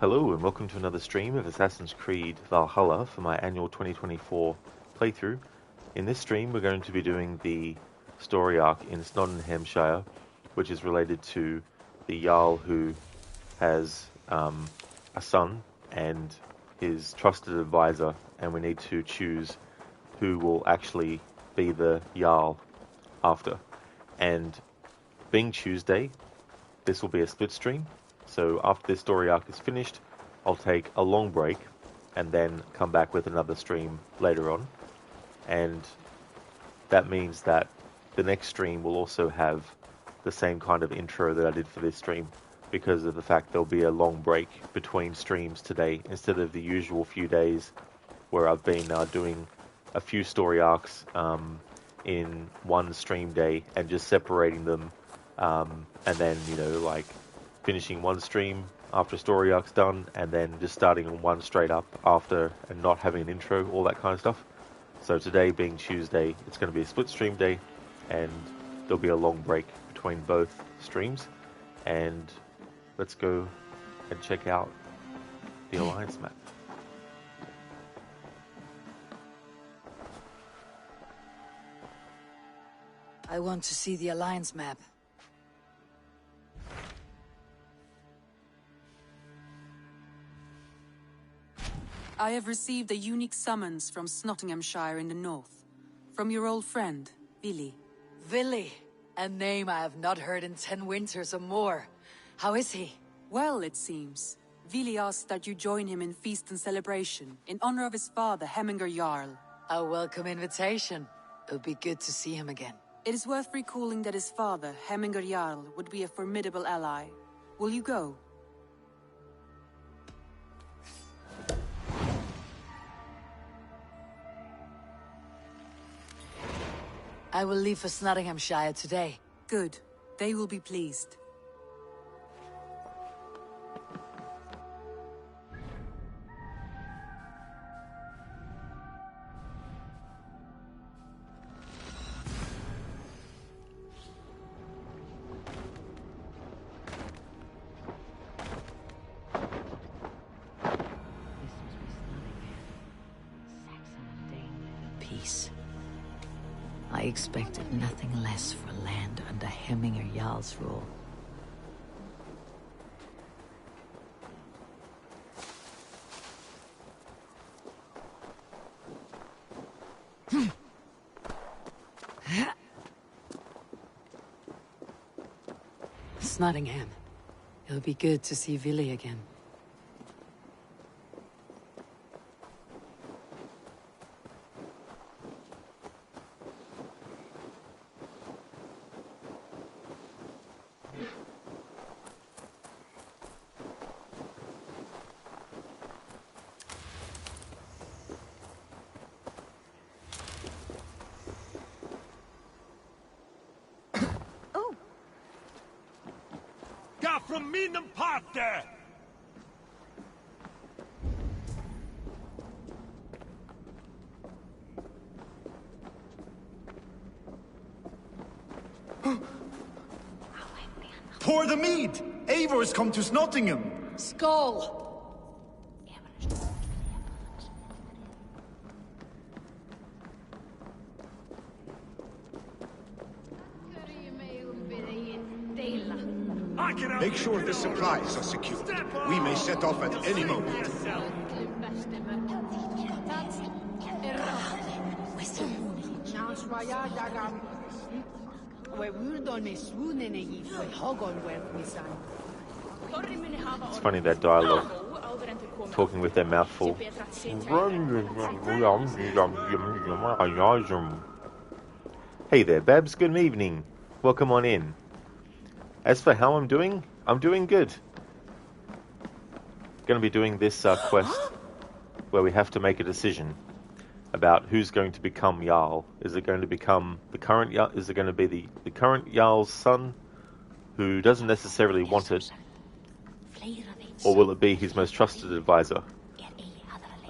Hello and welcome to another stream of Assassin's Creed Valhalla for my annual 2024 playthrough. In this stream we're going to be doing the story arc in Nottinghamshire, which is related to the Jarl who has a son and his trusted advisor, and we need to choose who will actually be the Jarl after. And being Tuesday, this will be a split stream. So after this story arc is finished, I'll take a long break and then come back with another stream later on. And that means that the next stream will also have the same kind of intro that I did for this stream, because of the fact there'll be a long break between streams today instead of the usual few days where I've been doing a few story arcs in one stream day and just separating them, and then, like finishing one stream after story arc's done and then just starting on one straight up after and not having an intro, all that kind of stuff. So today being Tuesday, it's going to be a split stream day and there'll be a long break between both streams. And let's go and check out the Alliance map. I want to see the Alliance map. I have received a unique summons from Nottinghamshire in the north. From your old friend, Vili. Vili, a name I have not heard in 10 winters or more. How is he? Well, it seems. Vili asked that you join him in feast and celebration, in honor of his father, Hemminger Jarl. A welcome invitation. It'll be good to see him again. It is worth recalling that his father, Hemminger Jarl, would be a formidable ally. Will you go? I will leave for Nottinghamshire today. Good. They will be pleased. I expected nothing less for land under Hemminger Jarl's rule. It's Nottingham. It'll be good to see Vili again. From Minam Parte! Pour the mead! Eivor's come to Nottingham! Skull! Make sure the supplies are secured. We may set off at any moment. It's funny, that dialogue, talking with their mouth full. Hey there, Babs, good evening. Welcome on in. As for how I'm doing good. Going to be doing this quest where we have to make a decision about who's going to become Jarl. Is it going to become the current Jarl? Is it going to be the current Jarl's son, who doesn't necessarily want it, or will it be his most trusted advisor?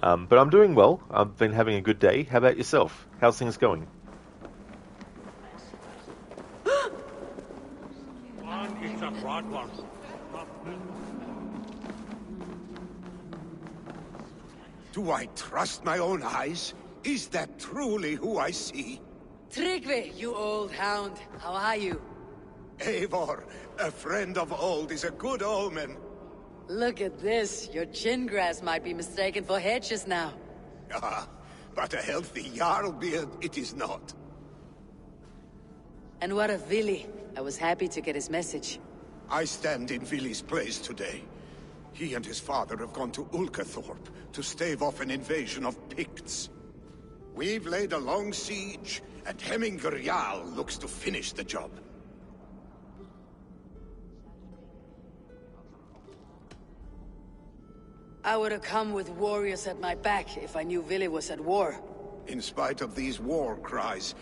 But I'm doing well. I've been having a good day. How about yourself? How's things going? Do I trust my own eyes? Is that truly who I see? Tryggvi, you old hound. How are you? Eivor, a friend of old is a good omen. Look at this. Your chin grass might be mistaken for hedges now. Ah, but a healthy Jarl beard it is not. And what of Vili? I was happy to get his message. I stand in Vili's place today. He and his father have gone to Ulkathorpe to stave off an invasion of Picts. We've laid a long siege, and Hemminger Jarl looks to finish the job. I would have come with warriors at my back if I knew Vili was at war. In spite of these war cries,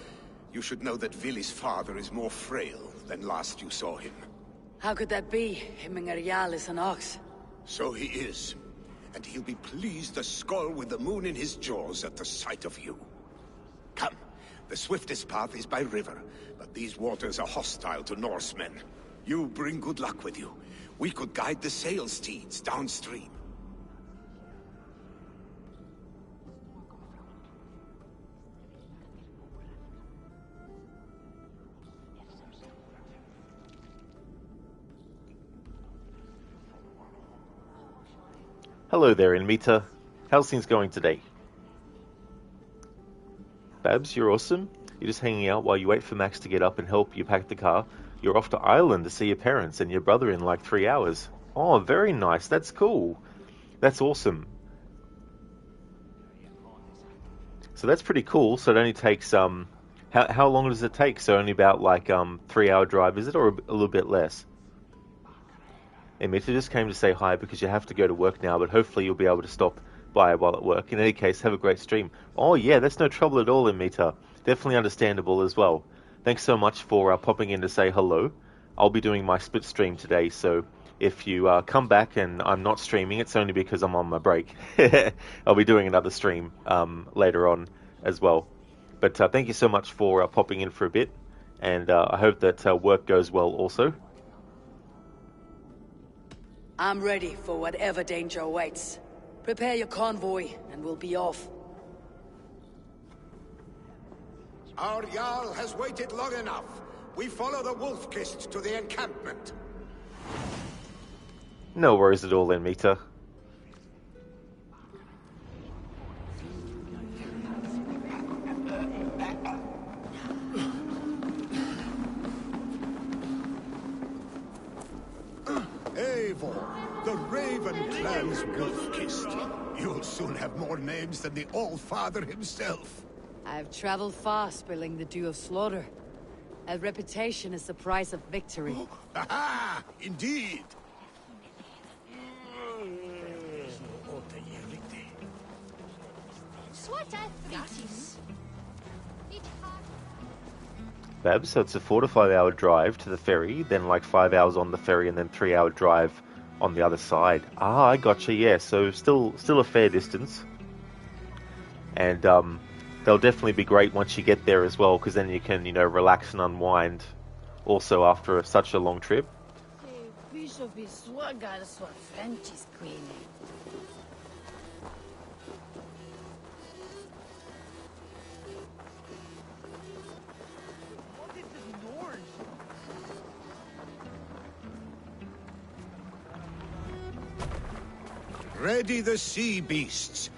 you should know that Vili's father is more frail than last you saw him. How could that be? Hemminger Jarl is an ox. So he is. And he'll be pleased as skull with the moon in his jaws at the sight of you. Come, the swiftest path is by river, but these waters are hostile to Norsemen. You bring good luck with you. We could guide the sail steeds downstream. Hello there, Inmita. How's things going today? Babs, you're awesome. You're just hanging out while you wait for Max to get up and help you pack the car. You're off to Ireland to see your parents and your brother in like 3 hours. Oh, very nice. That's cool. That's awesome. So that's pretty cool. So it only takes, how long does it take? So only about like 3 hour drive, is it? Or a little bit less? Emita just came to say hi because you have to go to work now, but hopefully you'll be able to stop by while at work. In any case, have a great stream. Oh yeah, that's no trouble at all, Emita. Definitely understandable as well. Thanks so much for popping in to say hello. I'll be doing my split stream today, so if you come back and I'm not streaming, it's only because I'm on my break. I'll be doing another stream later on as well. But thank you so much for popping in for a bit, and I hope that work goes well also. I'm ready for whatever danger awaits. Prepare your convoy, and we'll be off. Our Jarl has waited long enough. We follow the Wolf-Kist to the encampment. No worries at all, Enmita. Eivor, the Raven Clan's Wolf-Kist. You'll soon have more names than the All-Father himself. I've traveled far, spilling the dew of slaughter. A reputation is the price of victory. Aha! Indeed! Babs, so it's a 4 to 5 hour drive to the ferry, then like 5 hours on the ferry, and then 3 hour drive on the other side. Ah, I gotcha, yeah, so still a fair distance. And they'll definitely be great once you get there as well, because then you can, relax and unwind also after such a long trip. Ready the sea beasts.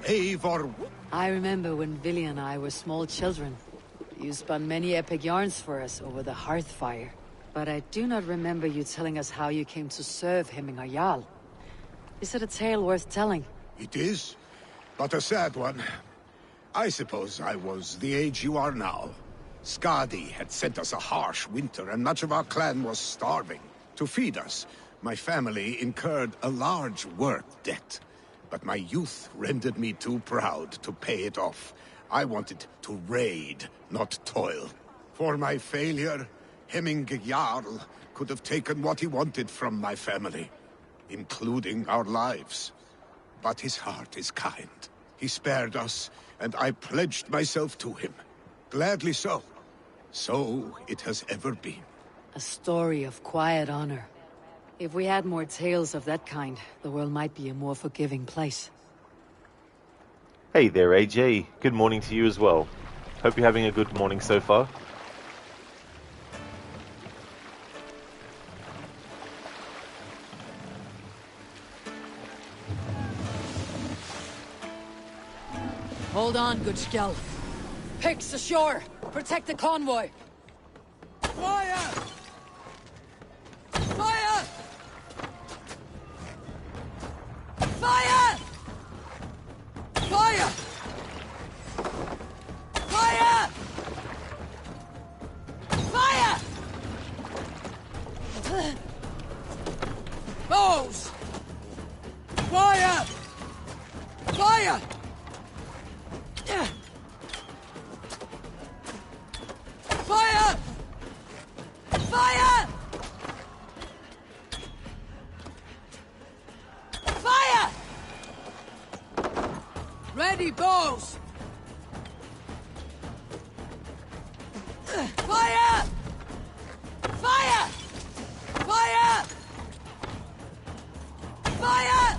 Eivor. I remember when Vili and I were small children. You spun many epic yarns for us over the hearth fire. But I do not remember you telling us how you came to serve Hemminger Jarl. Is it a tale worth telling? It is, but a sad one. I suppose I was the age you are now. Skadi had sent us a harsh winter, and much of our clan was starving. To feed us, my family incurred a large work debt. But my youth rendered me too proud to pay it off. I wanted to raid, not toil. For my failure, Hemminger Jarl could have taken what he wanted from my family, including our lives. But his heart is kind. He spared us, and I pledged myself to him. Gladly so. So it has ever been. A story of quiet honor. If we had more tales of that kind, the world might be a more forgiving place. Hey there, AJ. Good morning to you as well. Hope you're having a good morning so far. Hold on, good Skell. Picks ashore! Protect the convoy! Fire! Fire! Fire! Fire! Fire! Fire! Bows! Fire! Fire! Fire! Fire! Fire! Ready, bows! Fire! Fire! Fire! Fire! Fire!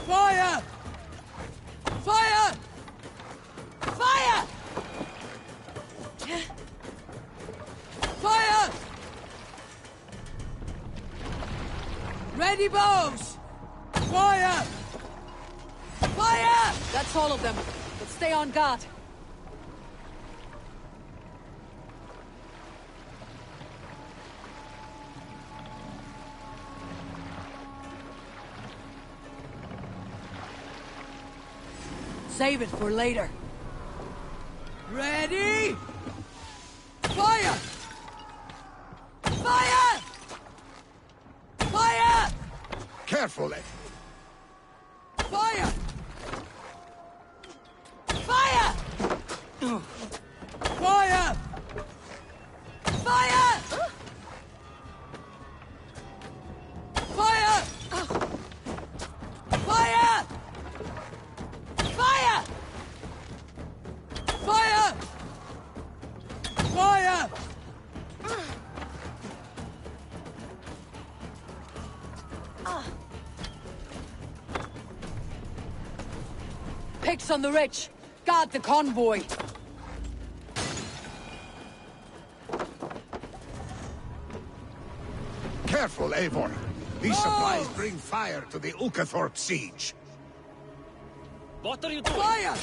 Fire! Fire! Fire! Fire! Ready, bows! Fire! Fire! That's all of them. But stay on guard. Save it for later. Ready? Fire! Fire! Fire! Carefully! Fire! Fire! Fire! Fire! Fire! Fire! Fire! Fire! Fire! Picks on the rich. Guard the convoy. Careful, Eivor. These supplies bring fire to the Ulkathorpe siege. What are you doing? Fire!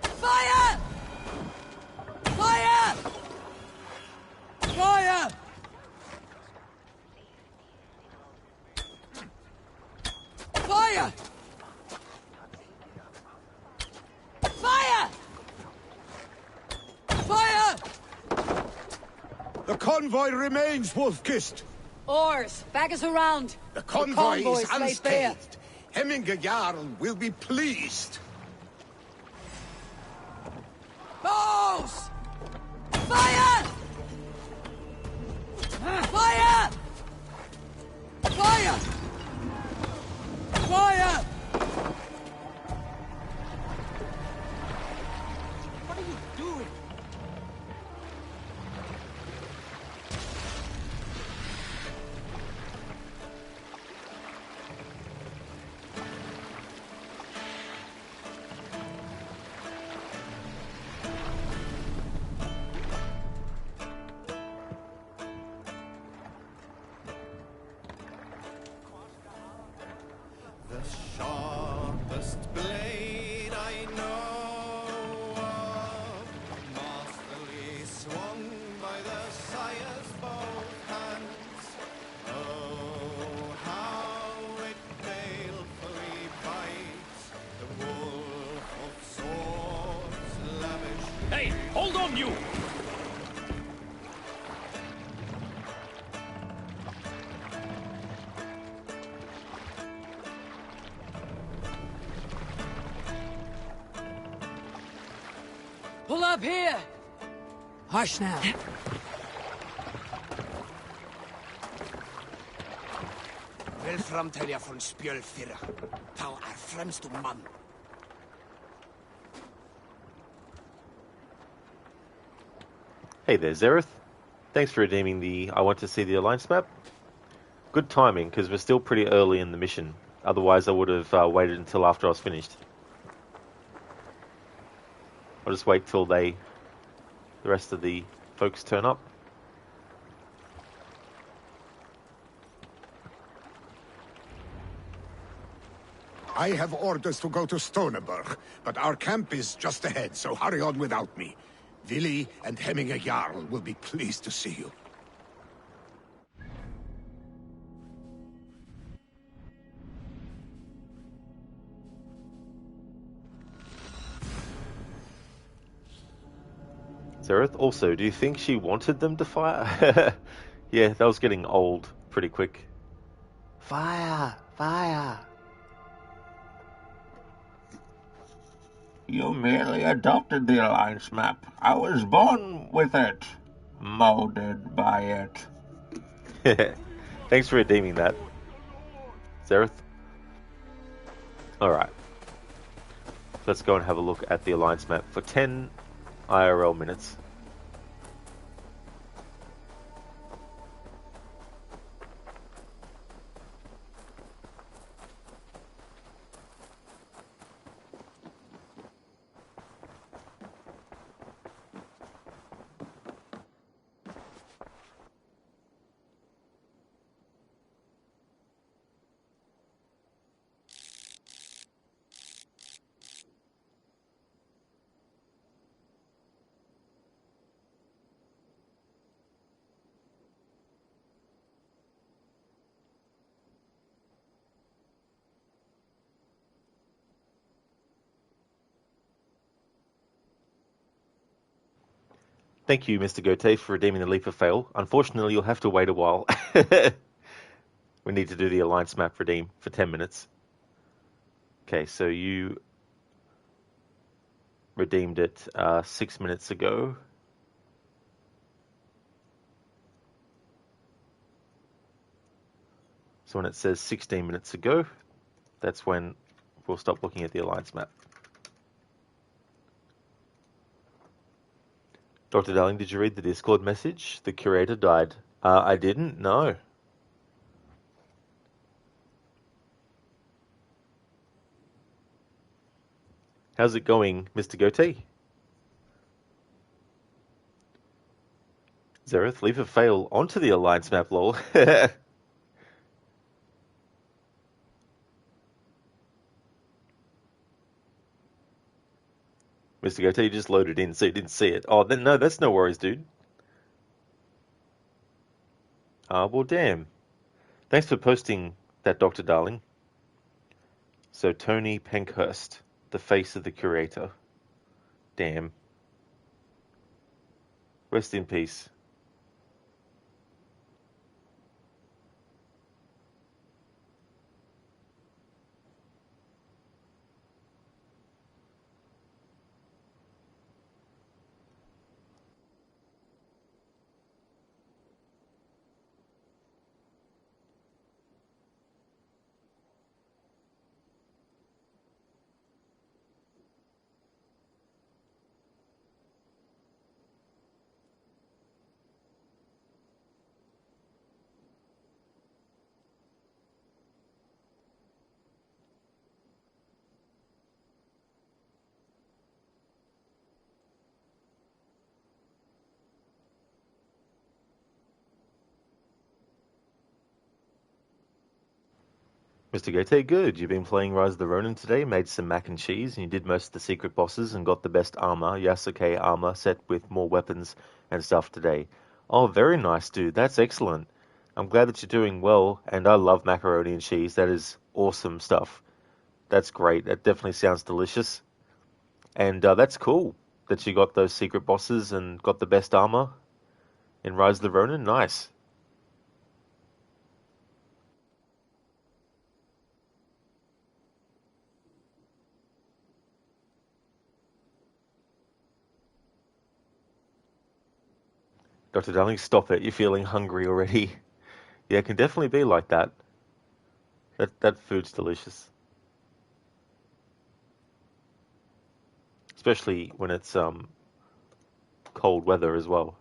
Fire! Fire! Fire! Fire! Fire! Fire! The convoy remains, Wolf-Kissed. Oars, back us around. The convoy is convoys lay bare. unscathed. Hemminger Jarl will be pleased. Bows! Fire! Fire! Fire! Fire! What are you doing? The sharpest blade I know of, masterly swung by the sire's both hands. Oh, how it balefully bites, the wolf of swords lavish. Hey, hold on, you! Pull up here! Hush now. Vel framtelja från spjölfyrra. Thou är fremstu man. Hey there, Zereth. Thanks for redeeming the I Want to See the Alliance map. Good timing, because we're still pretty early in the mission. Otherwise, I would have waited until after I was finished. I'll just wait till the rest of the folks turn up. I have orders to go to Stoneberg, but our camp is just ahead, so hurry on without me. Vili and Hemminger Jarl will be pleased to see you. Zereth, also, do you think she wanted them to fire? Yeah, that was getting old pretty quick. Fire! Fire! You merely adopted the Alliance map. I was born with it. Molded by it. Thanks for redeeming that, Zereth. Alright. Let's go and have a look at the Alliance map for 10 IRL minutes. Thank you, Mr. Gote, for redeeming the Leap of Fail. Unfortunately, you'll have to wait a while. We need to do the Alliance map redeem for 10 minutes. Okay, so you redeemed it 6 minutes ago. So when it says 16 minutes ago, that's when we'll stop looking at the Alliance map. Dr. Darling, did you read the Discord message? The curator died. I didn't, no. How's it going, Mr. Goatee? Zereth, leave a fail onto the Alliance map, lol. Mr. Goatee, you just loaded in, so you didn't see it. Oh, then no, that's no worries, dude. Well, damn. Thanks for posting that, Dr. Darling. So, Tony Pankhurst, the face of the curator. Damn. Rest in peace. Mr. Gote, good. You've been playing Rise of the Ronin today, made some mac and cheese, and you did most of the secret bosses and got the best armor, Yasuke armor, set with more weapons and stuff today. Oh, very nice, dude. That's excellent. I'm glad that you're doing well, and I love macaroni and cheese. That is awesome stuff. That's great. That definitely sounds delicious. And that's cool that you got those secret bosses and got the best armor in Rise of the Ronin. Nice. Dr. Darling, stop it. You're feeling hungry already. Yeah, it can definitely be like that. That food's delicious. Especially when it's cold weather as well.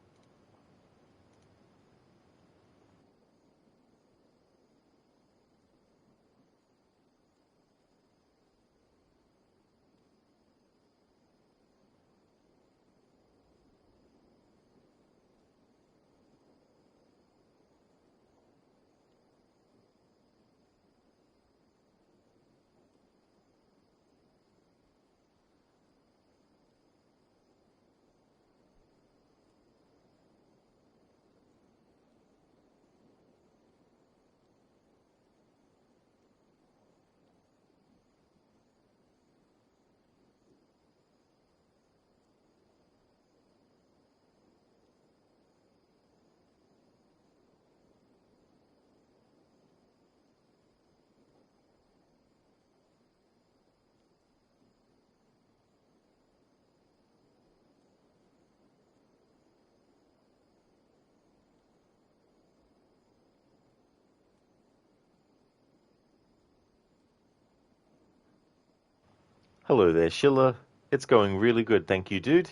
Hello there, Schiller. It's going really good, thank you, dude.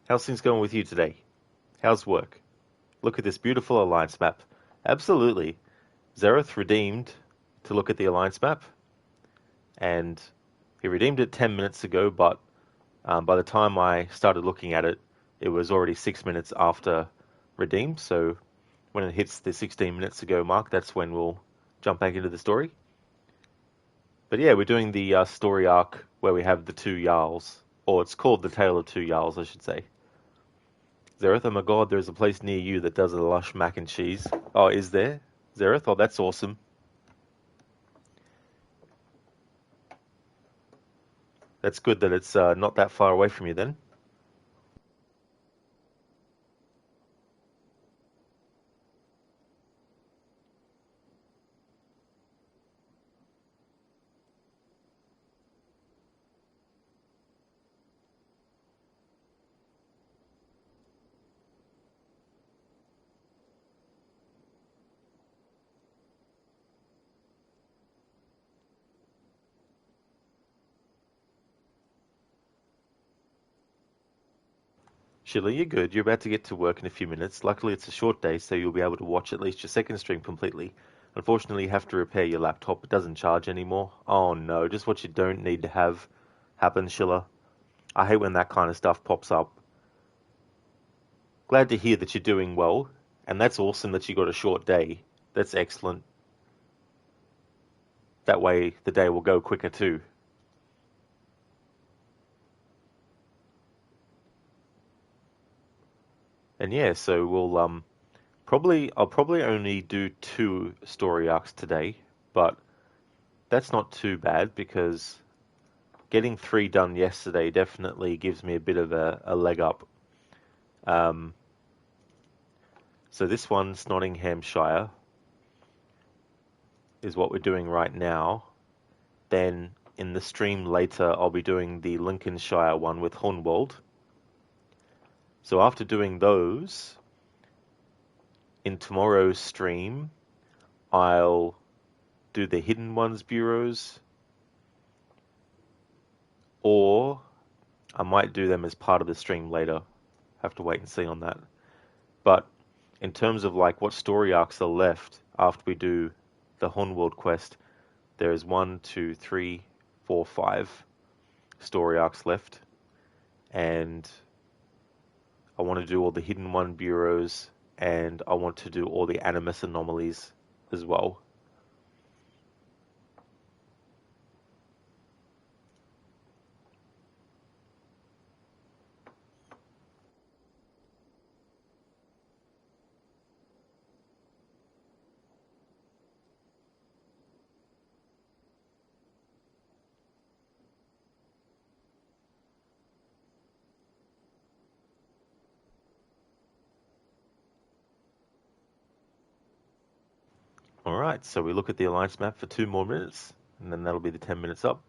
How's things going with you today? How's work? Look at this beautiful alliance map. Absolutely. Zareth redeemed to look at the alliance map, and he redeemed it 10 minutes ago, but by the time I started looking at it, it was already 6 minutes after redeemed, so when it hits the 16 minutes ago mark, that's when we'll jump back into the story. But yeah, we're doing the story arc where we have the two Jarls, or it's called the Tale of Two Jarls, I should say. Zareth, oh my god, there's a place near you that does a lush mac and cheese. Oh, is there? Zareth? Oh, that's awesome. That's good that it's not that far away from you then. Sheila, you're good. You're about to get to work in a few minutes. Luckily, it's a short day, so you'll be able to watch at least your second stream completely. Unfortunately, you have to repair your laptop. It doesn't charge anymore. Oh no, just what you don't need to have happen, Sheila. I hate when that kind of stuff pops up. Glad to hear that you're doing well, and that's awesome that you got a short day. That's excellent. That way, the day will go quicker too. And yeah, so I'll probably only do 2 story arcs today, but that's not too bad because getting 3 done yesterday definitely gives me a bit of a leg up. So this one's Nottinghamshire is what we're doing right now. Then in the stream later, I'll be doing the Lincolnshire one with Hornwald. So after doing those, in tomorrow's stream, I'll do the Hidden Ones bureaus, or I might do them as part of the stream later. Have to wait and see on that. But in terms of like what story arcs are left after we do the Hornworld quest, there's 1, 2, 3, 4, 5 story arcs left, and I want to do all the Hidden One bureaus, and I want to do all the Animus anomalies as well. Alright, so we look at the Alliance map for 2 more minutes, and then that'll be the 10 minutes up.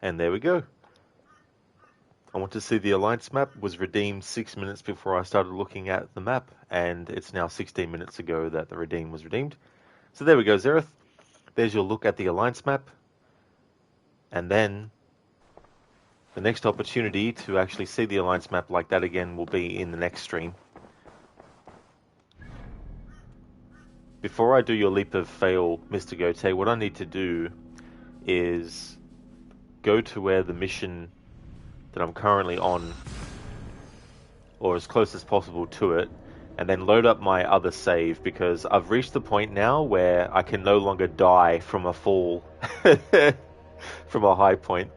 And there we go. I want to see the Alliance map. Was redeemed 6 minutes before I started looking at the map, and it's now 16 minutes ago that the redeem was redeemed. So there we go, Zereth. There's your look at the Alliance map. And then the next opportunity to actually see the Alliance map like that again will be in the next stream. Before I do your leap of fail, Mr. Gote, what I need to do is go to where the mission that I'm currently on, or as close as possible to it, and then load up my other save, because I've reached the point now where I can no longer die from a fall from a high point.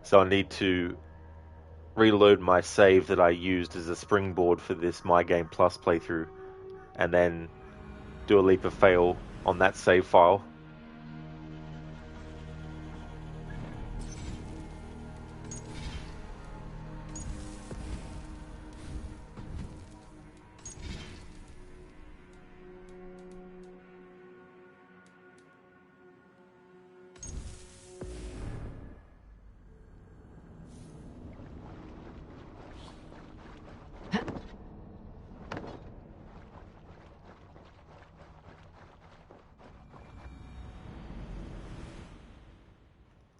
So I need to reload my save that I used as a springboard for this My Game Plus playthrough, and then do a leap of fail on that save file.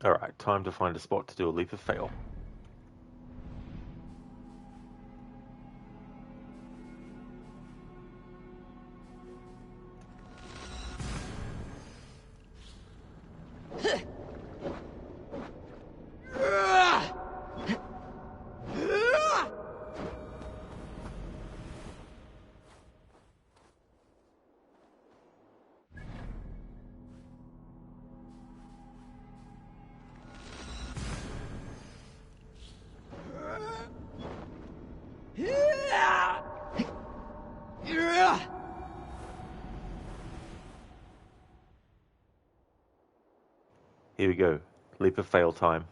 Alright, time to find a spot to do a leap of fail. Here we go. Leap of fail time.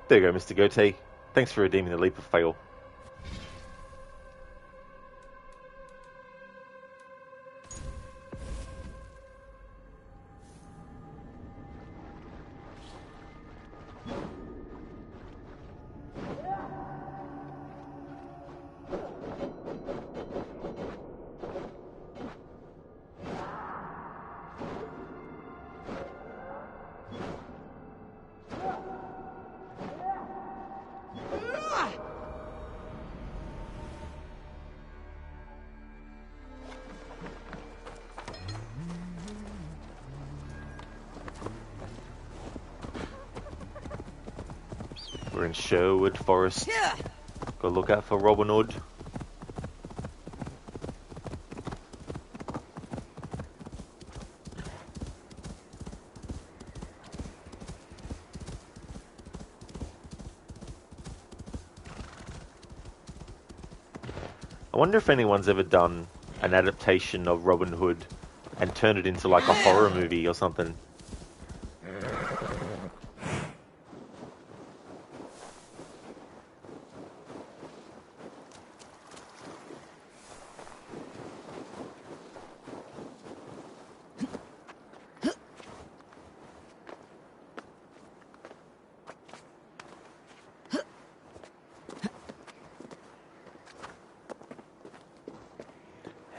There you go, Mr. Gote. Thanks for redeeming the leap of fail. We're in Sherwood Forest. Go look out for Robin Hood. I wonder if anyone's ever done an adaptation of Robin Hood and turned it into like a horror movie or something.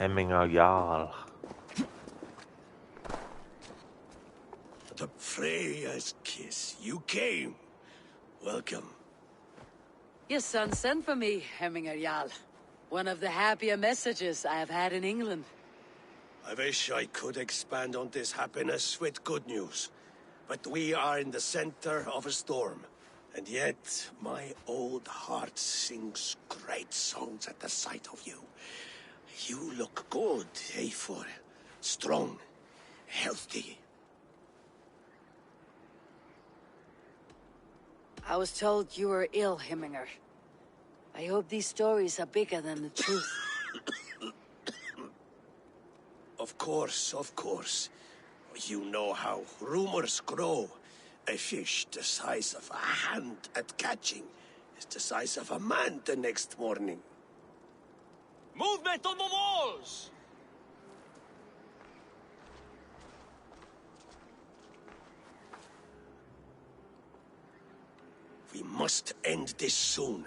Hemminger Jarl. The Freya's kiss. You came. Welcome. Your son sent for me, Hemminger Jarl. One of the happier messages I have had in England. I wish I could expand on this happiness with good news. But we are in the center of a storm. And yet, my old heart sings great songs at the sight of you. You look good, Eivor. Strong, healthy. I was told you were ill, Hemminger. I hope these stories are bigger than the truth. Of course, of course. You know how rumors grow. A fish the size of a hand at catching is the size of a man the next morning. Movement on the walls! We must end this soon,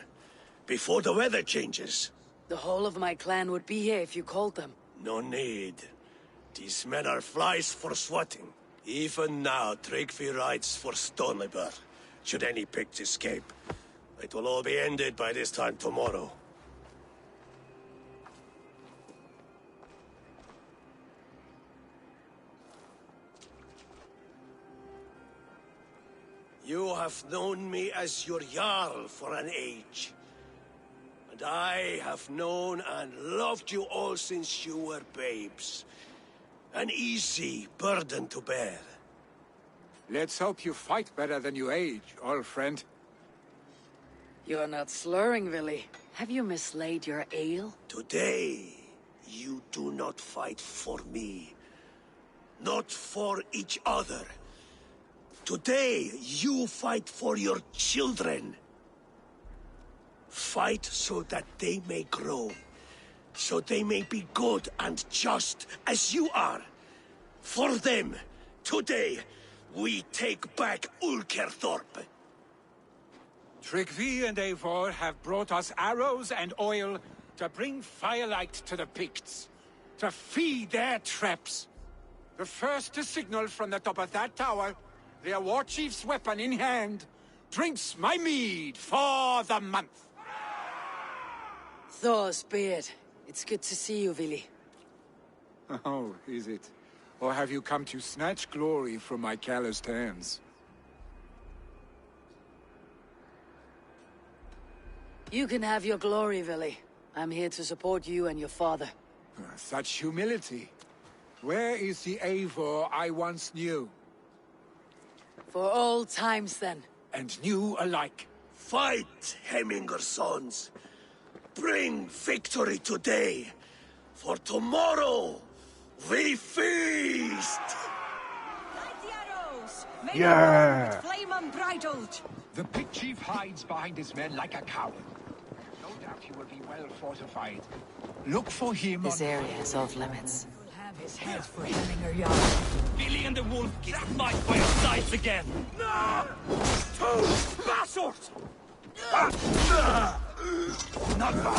before the weather changes. The whole of my clan would be here if you called them. No need. These men are flies for swatting. Even now, Tryggvi rides for Stonebur, should any Picts escape. It will all be ended by this time tomorrow. You have known me as your Jarl for an age. And I have known and loved you all since you were babes. An easy burden to bear. Let's hope you fight better than you age, old friend. You're not slurring, Willy. Have you mislaid your ale? Today, you do not fight for me. Not for each other. Today, you fight for your children. Fight so that they may grow. So they may be good and just as you are. For them, today, we take back Ulkerthorpe. Tryggvi and Eivor have brought us arrows and oil to bring firelight to the Picts, to feed their traps. The first to signal from the top of that tower, their war chief's weapon in hand, drinks my mead for the month. Thor's beard. It's good to see you, Willy. Oh, is it? Or have you come to snatch glory from my calloused hands? You can have your glory, Willy. I'm here to support you and your father. Such humility. Where is the Eivor I once knew? For old times, then. And new alike. Fight, Hemminger sons. Bring victory today. For tomorrow, we feast! Light the arrows! Make Yeah. the flame unbridled! The Pict Chief hides behind his men like a coward. No doubt he will be well fortified. Look for him This on... area is off limits. We'll have his head for Hemminger Jarl. Billy and the wolf get sniped by our sides again! No! Two bastards! Not far.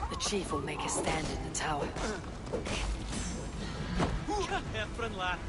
The chief will make a stand in the tower. Efren lad.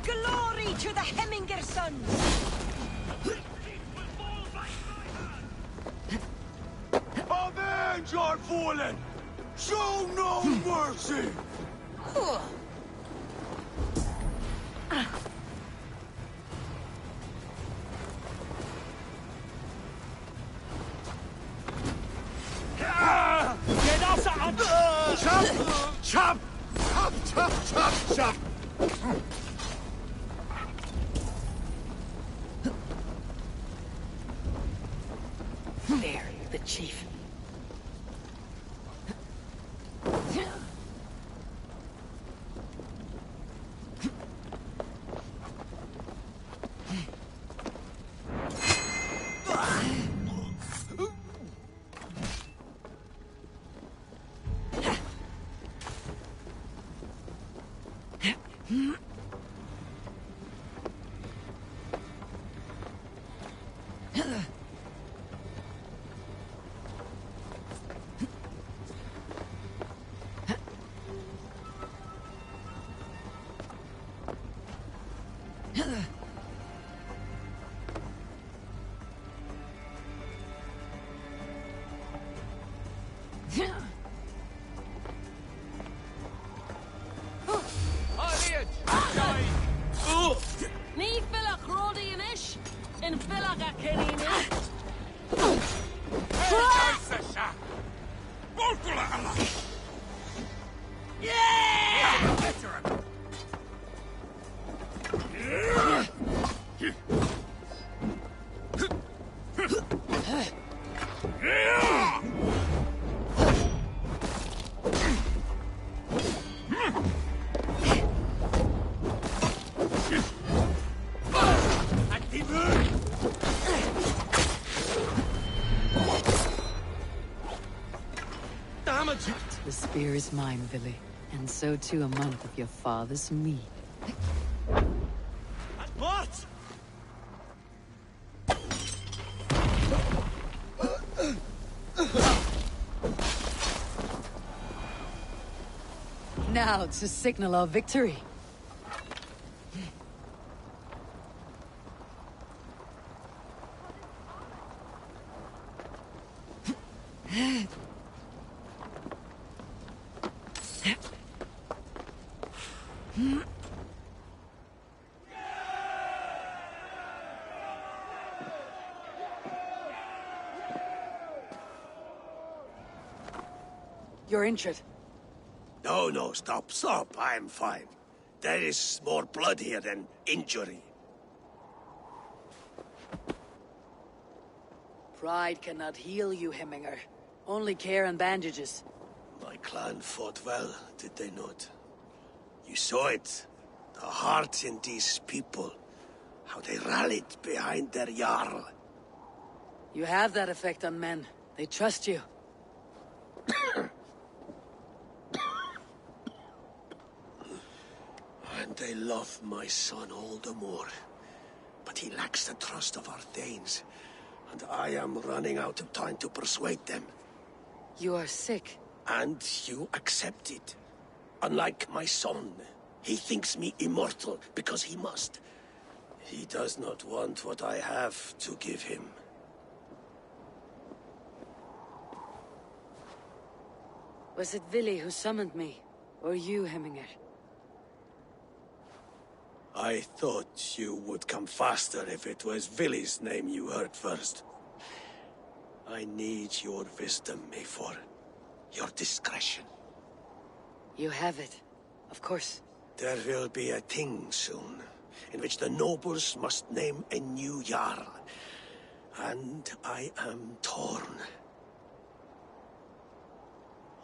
Glory to the Hemminger sons! Avenge our fallen! Show no mercy! Chop! Chop, chop, chop, chop! There, the chief. Ní fila cródaí in ish, in fila ga kenny The spear is mine, Billy. And so too a month of your father's meat. What? Now to signal our victory. You're injured. No, stop. I'm fine. There is more blood here than injury. Pride cannot heal you, Hemminger. Only care and bandages. My clan fought well, did they not? You saw it. The heart in these people. How they rallied behind their Jarl. You have that effect on men. They trust you. And they love my son all the more. But he lacks the trust of our Danes. And I am running out of time to persuade them. You are sick. And you accept it. Unlike my son, he thinks me immortal because he must. He does not want what I have to give him. Was it Vili who summoned me? Or you, Hemminger? I thought you would come faster if it was Vili's name you heard first. I need your wisdom, Eivor. Your discretion. You have it. Of course. There will be a thing soon, in which the nobles must name a new Jarl. And I am torn.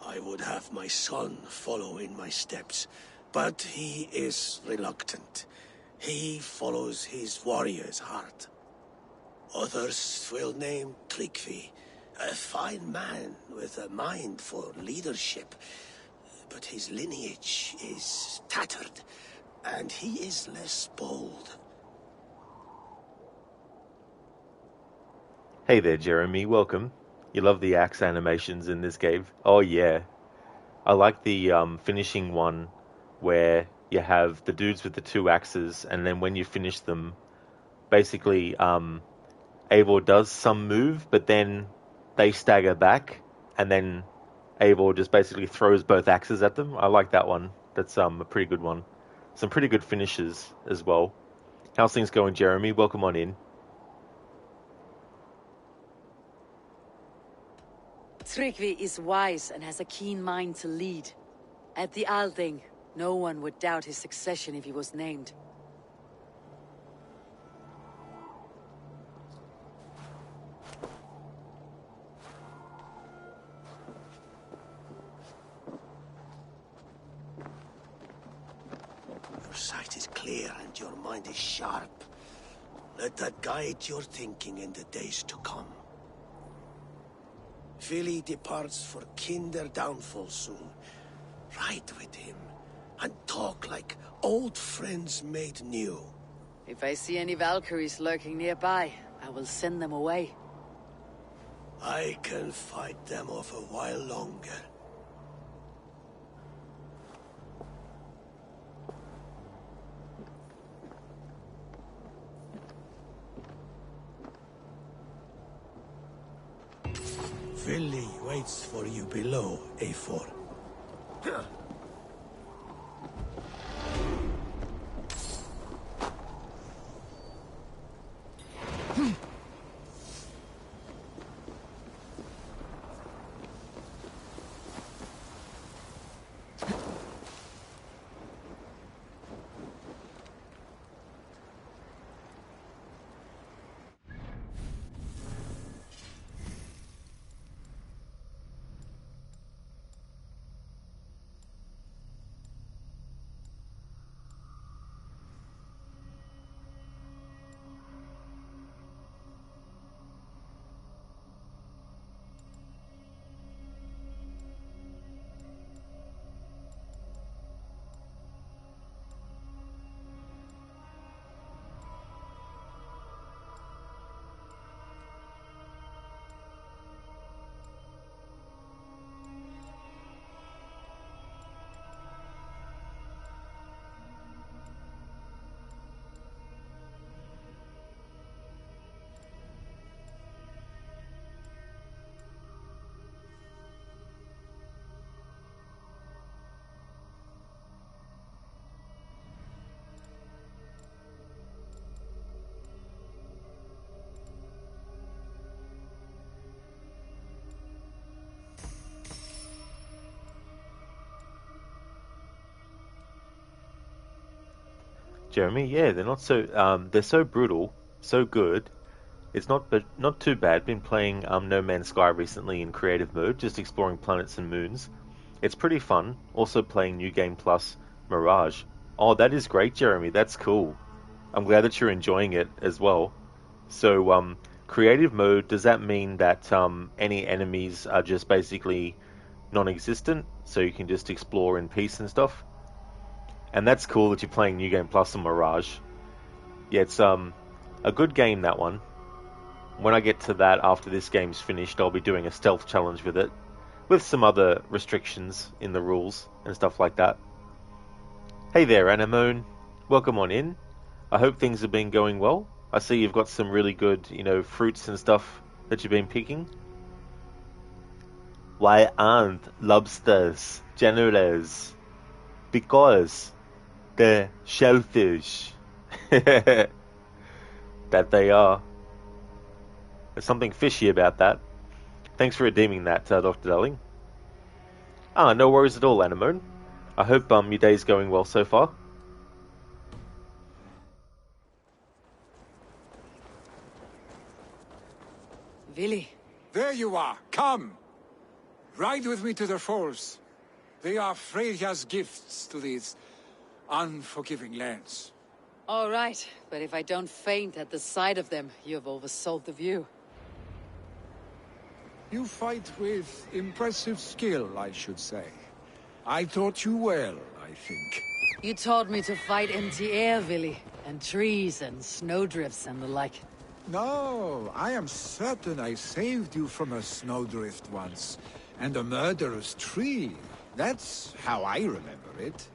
I would have my son follow in my steps, but he is reluctant. He follows his warrior's heart. Others will name Tryggvi, a fine man with a mind for leadership. But his lineage is tattered, and he is less bold. Hey there, Jeremy. Welcome. You love the axe animations in this game? Oh yeah. I like the finishing one where you have the dudes with the two axes, and then when you finish them, basically Eivor does some move, but then they stagger back, and then Eivor just basically throws both axes at them. I like that one. That's a pretty good one. Some pretty good finishes as well. How's things going, Jeremy? Welcome on in. Tryggvi is wise and has a keen mind to lead. At the Alding, no one would doubt his succession if he was named. Your sight is clear and your mind is sharp. Let that guide your thinking in the days to come. Vili departs for kinder downfall soon. Ride with him, and talk like old friends made new. If I see any Valkyries lurking nearby, I will send them away. I can fight them off a while longer. Vili waits for you below, Eivor. Jeremy, yeah, they're not so they're so brutal, so good. It's not too bad. Been playing No Man's Sky recently in creative mode, just exploring planets and moons. It's pretty fun. Also playing New Game Plus Mirage. Oh, that is great, Jeremy. That's cool. I'm glad that you're enjoying it as well. So, creative mode, does that mean that any enemies are just basically non-existent, so you can just explore in peace and stuff? And that's cool that you're playing New Game Plus and Mirage. Yeah, it's a good game, that one. When I get to that after this game's finished, I'll be doing a stealth challenge with it, with some other restrictions in the rules and stuff like that. Hey there, Anemone. Welcome on in. I hope things have been going well. I see you've got some really good, fruits and stuff that you've been picking. Why aren't lobsters generous? Because they're shellfish. That they are. There's something fishy about that. Thanks for redeeming that, Dr. Darling. No worries at all, Anemone. I hope your day's going well so far. Vili. There you are. Come. Ride with me to the falls. They are Freya's gifts to these unforgiving lands. All right, but if I don't faint at the sight of them, you've oversold the view. You fight with impressive skill, I should say. I taught you well, I think. You taught me to fight empty air, Vili, and trees and snowdrifts and the like. No, I am certain I saved you from a snowdrift once, and a murderous tree. That's how I remember it.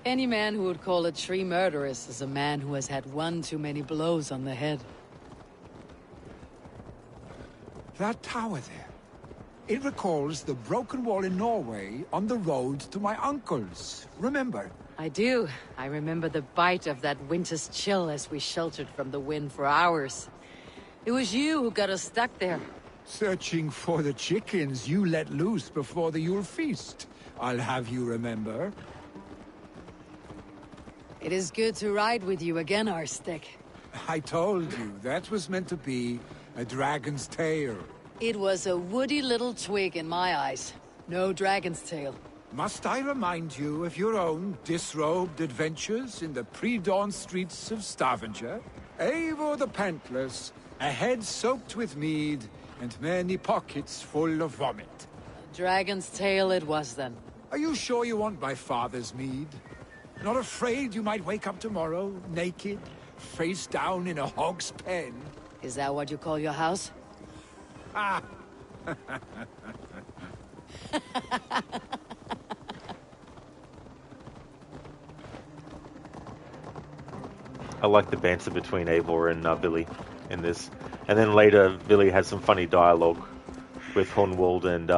Any man who would call a tree murderous is a man who has had one too many blows on the head. That tower there. It recalls the broken wall in Norway on the road to my uncle's. Remember? I do. I remember the bite of that winter's chill as we sheltered from the wind for hours. It was you who got us stuck there. Searching for the chickens you let loose before the Yule feast. I'll have you remember. It is good to ride with you again, Arstick. I told you, that was meant to be a dragon's tail. It was a woody little twig in my eyes. No dragon's tail. Must I remind you of your own disrobed adventures in the pre-dawn streets of Stavanger? Eivor the Pantless, a head soaked with mead, and many pockets full of vomit. Dragon's tail it was then. Are you sure you want my father's mead? Not afraid you might wake up tomorrow, naked, face down in a hog's pen? Is that what you call your house? Ah! I like the banter between Eivor and Billy in this. And then later, Billy has some funny dialogue with Hornwald and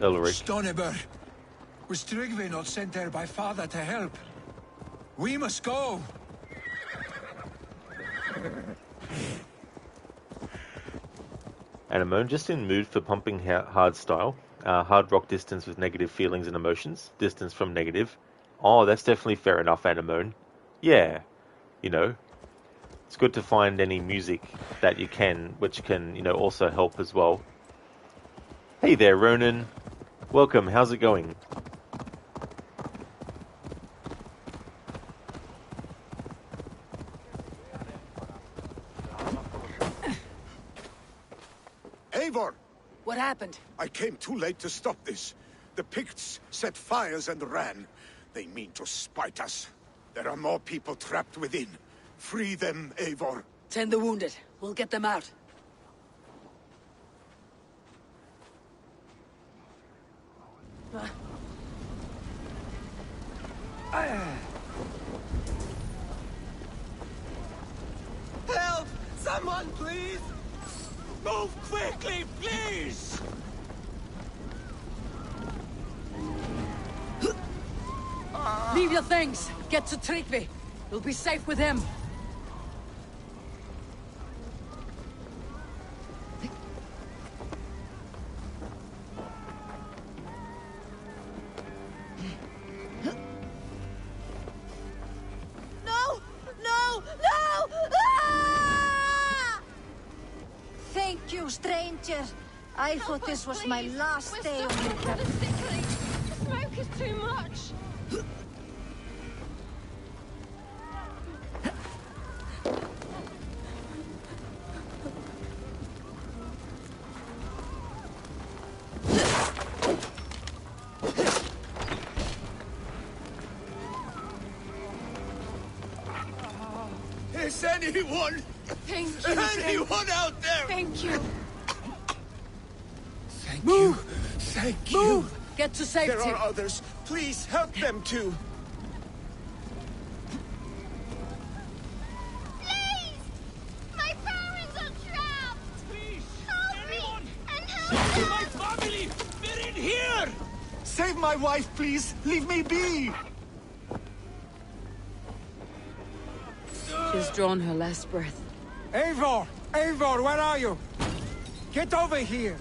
Ulrich. Stoneber, was Tryggvi not sent there by father to help? We must go! Anemone, just in mood for pumping hard style. Hard rock distance with negative feelings and emotions. Distance from negative. Oh, that's definitely fair enough, Anemone. Yeah. You know, it's good to find any music that you can, which can, you know, also help as well. Hey there, Ronan. Welcome, how's it going? Eivor! What happened? I came too late to stop this. The Picts set fires and ran. They mean to spite us. There are more people trapped within. Free them, Eivor. Tend the wounded. We'll get them out. Help! Someone, please! Move quickly, please! Leave your things. Get to Tryggvi. We'll be safe with him. No! No! No! Ah! Thank you, stranger. I thought this was my last day on the earth. The smoke is too much. Is anyone? Thank you. Anyone out there? Thank you. Thank Move. you. Thank Move! you. Get to safety. There are others. Please help them too. Please! My parents are trapped! Please! Help Anyone! me! And help Save my family! We're in here! Save my wife, please. Leave me be. She's drawn her last breath. Eivor! Eivor, where are you? Get over here!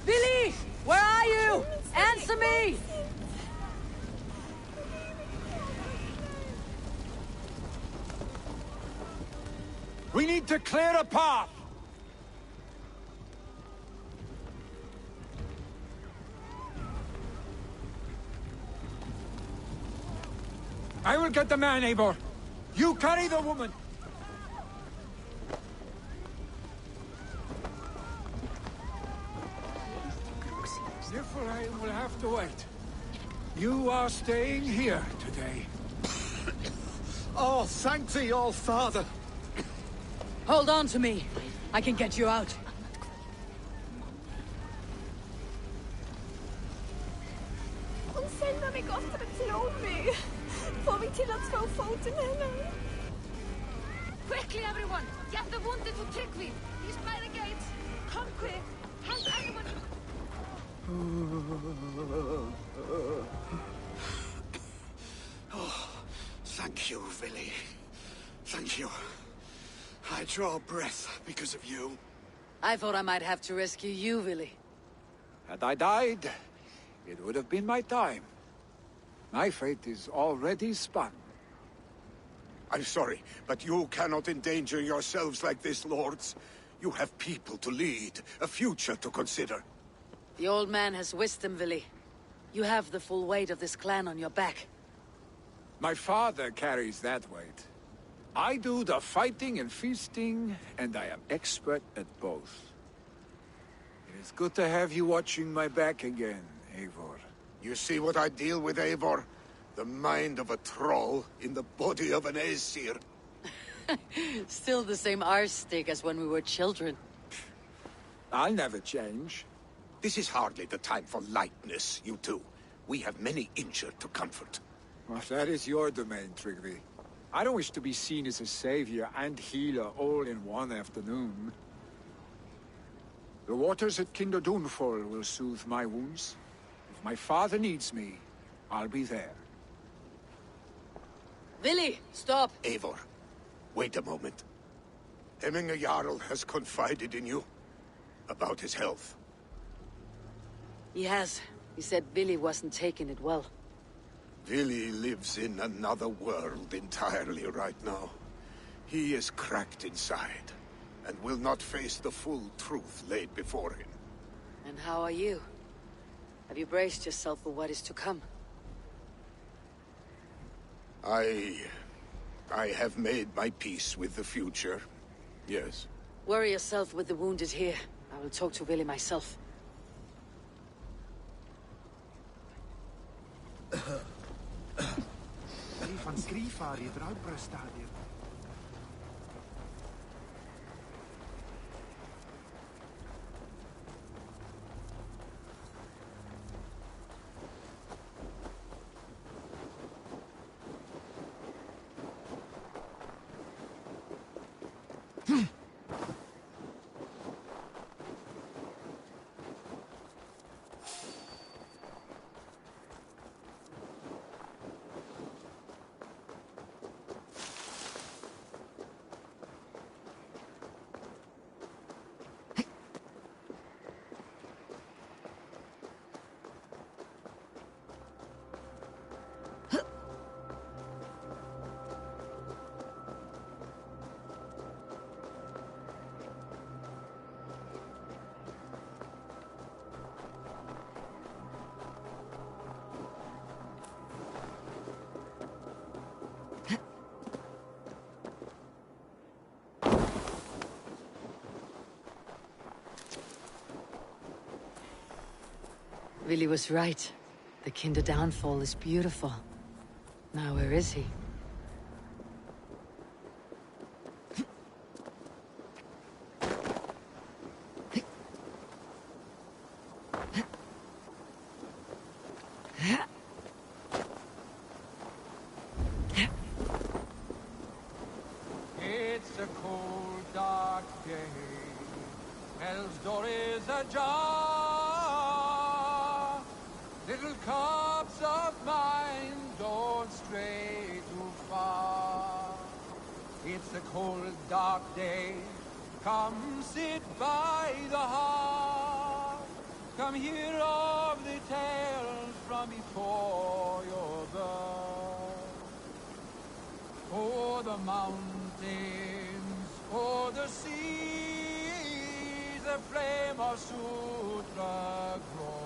Billy! Where are you? Answer me! We need to clear a path! I will get the man, Eivor. You carry the woman. Niflheim will have to wait. You are staying here today. Oh, thank thee, all father. Hold on to me. I can get you out. Hun sender mig oftere til Odby. Får vi til at slå foten henne? Quickly, everyone! Get the wounded to Tryggvi! He's by the gates! Come quick! Help anyone! Oh, thank you, Villy. Thank you. I draw breath because of you. I thought I might have to rescue you, Willy. Had I died, it would have been my time. My fate is already spun. I'm sorry, but you cannot endanger yourselves like this, lords. You have people to lead, a future to consider. The old man has wisdom, Willy. You have the full weight of this clan on your back. My father carries that weight. I do the fighting and feasting, and I am expert at both. It is good to have you watching my back again, Eivor. You see what I deal with, Eivor? The mind of a troll in the body of an Aesir. Still the same arse-stick as when we were children. I'll never change. This is hardly the time for lightness, you two. We have many injured to comfort. Well, that is your domain, Trygve. I don't wish to be seen as a savior and healer all in one afternoon. The waters at Kinderdunfall will soothe my wounds. If my father needs me, I'll be there. Willy, stop! Eivor, wait a moment. Hemminger Jarl has confided in you about his health. He has. He said Willy wasn't taking it well. Willy lives in another world entirely right now. He is cracked inside, and will not face the full truth laid before him. And how are you? Have you braced yourself for what is to come? I have made my peace with the future, yes. Worry yourself with the wounded here. I will talk to Willy myself. Van Skrifar i Draubrastadier. Willy was right. The Kinder downfall is beautiful. Now where is he? It's a cold, dark day. Hell's door is ajar. Little cups of mine don't stray too far. It's a cold, dark day. Come sit by the hearth. Come hear of the tales from before your birth. O'er the mountains, o'er the seas, the flame of Sutra grows.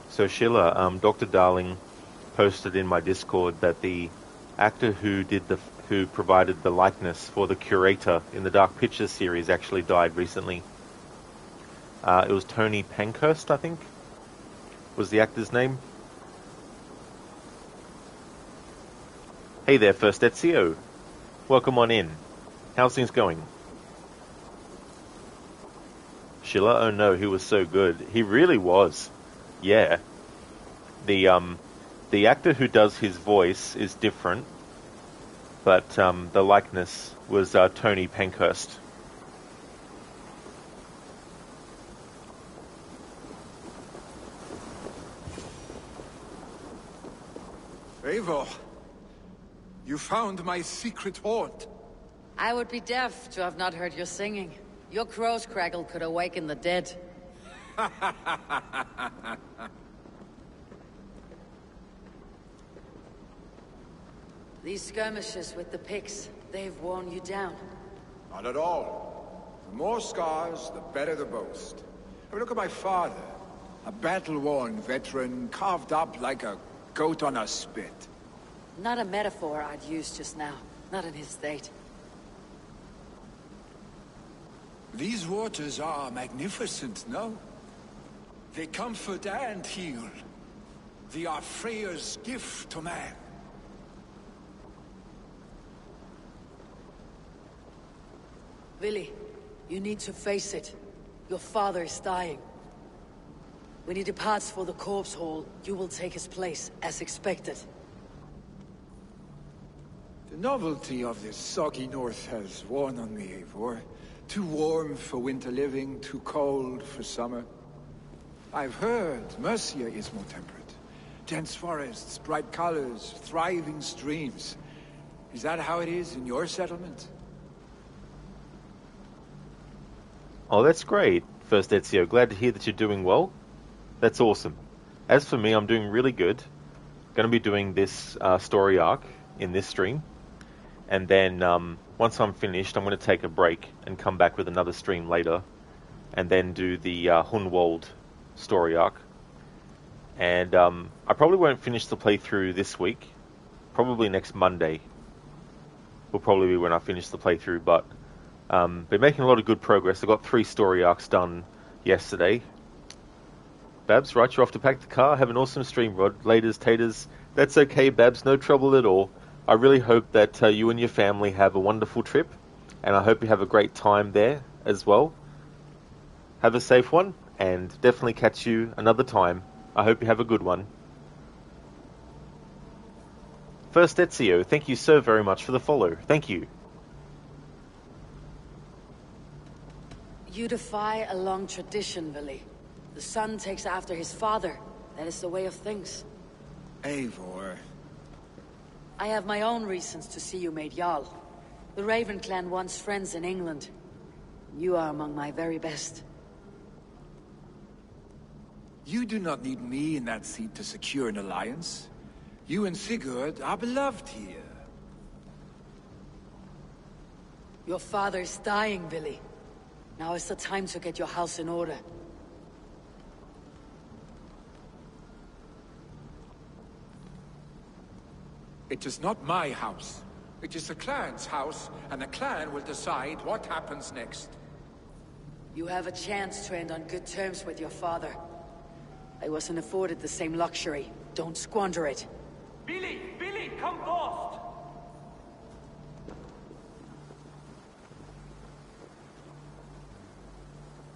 So Sheila, Dr. Darling posted in my Discord that the actor who provided the likeness for the curator in the Dark Pictures series actually died recently. It was Tony Pankhurst, I think, was the actor's name. Hey there, First Ezio. Welcome on in. How's things going? Sheila, oh no, he was so good. He really was. Yeah. The actor who does his voice is different. but the likeness was Tony Pankhurst. Eivor, you found my secret haunt. I would be deaf to have not heard your singing. Your crow's craggle could awaken the dead. These skirmishes with the Picts, they've worn you down. Not at all. The more scars, the better the boast. I mean, look at my father. A battle-worn veteran, carved up like a goat on a spit. Not a metaphor I'd use just now. Not in his state. These waters are magnificent, no? They comfort and heal. They are Freya's gift to man. Willi, you need to face it. Your father is dying. When he departs for the corpse hall, you will take his place, as expected. The novelty of this soggy north has worn on me, Eivor. Too warm for winter living, too cold for summer. I've heard Mercia is more temperate. Dense forests, bright colors, thriving streams. Is that how it is in your settlement? Oh, that's great, First Ezio. Glad to hear that you're doing well. That's awesome. As for me, I'm doing really good. Going to be doing this story arc in this stream. And then once I'm finished, I'm going to take a break and come back with another stream later. And then do the Hunwald story arc. And I probably won't finish the playthrough this week. Probably next Monday will probably be when I finish the playthrough. But been making a lot of good progress. I got 3 story arcs done yesterday. Babs, right, you're off to pack the car. Have an awesome stream, Rod. Laters, taters. That's okay, Babs. No trouble at all. I really hope that you and your family have a wonderful trip. And I hope you have a great time there as well. Have a safe one. And definitely catch you another time. I hope you have a good one. First Ezio, thank you so very much for the follow. Thank you. You defy a long tradition, Willi. The son takes after his father. That is the way of things. Eivor. I have my own reasons to see you made Jarl. The Raven clan wants friends in England. You are among my very best. You do not need me in that seat to secure an alliance. You and Sigurd are beloved here. Your father is dying, Willi. Now is the time to get your house in order. It is not my house. It is the clan's house, and the clan will decide what happens next. You have a chance to end on good terms with your father. I wasn't afforded the same luxury. Don't squander it. Billy, come fast!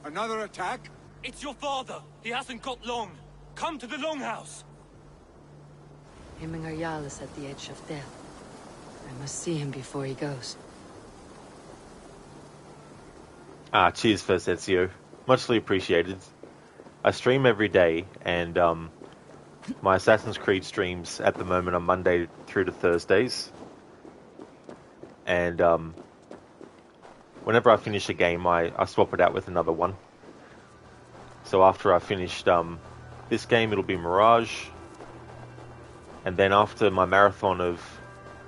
Another attack? It's your father. He hasn't got long. Come to the Longhouse. Himmingar Jarl is at the edge of death. I must see him before he goes. Cheers, First Ezio. Muchly appreciated. I stream every day, and my Assassin's Creed streams at the moment are Monday through to Thursdays. And whenever I finish a game, I swap it out with another one. So after I finished this game, it'll be Mirage. And then after my marathon of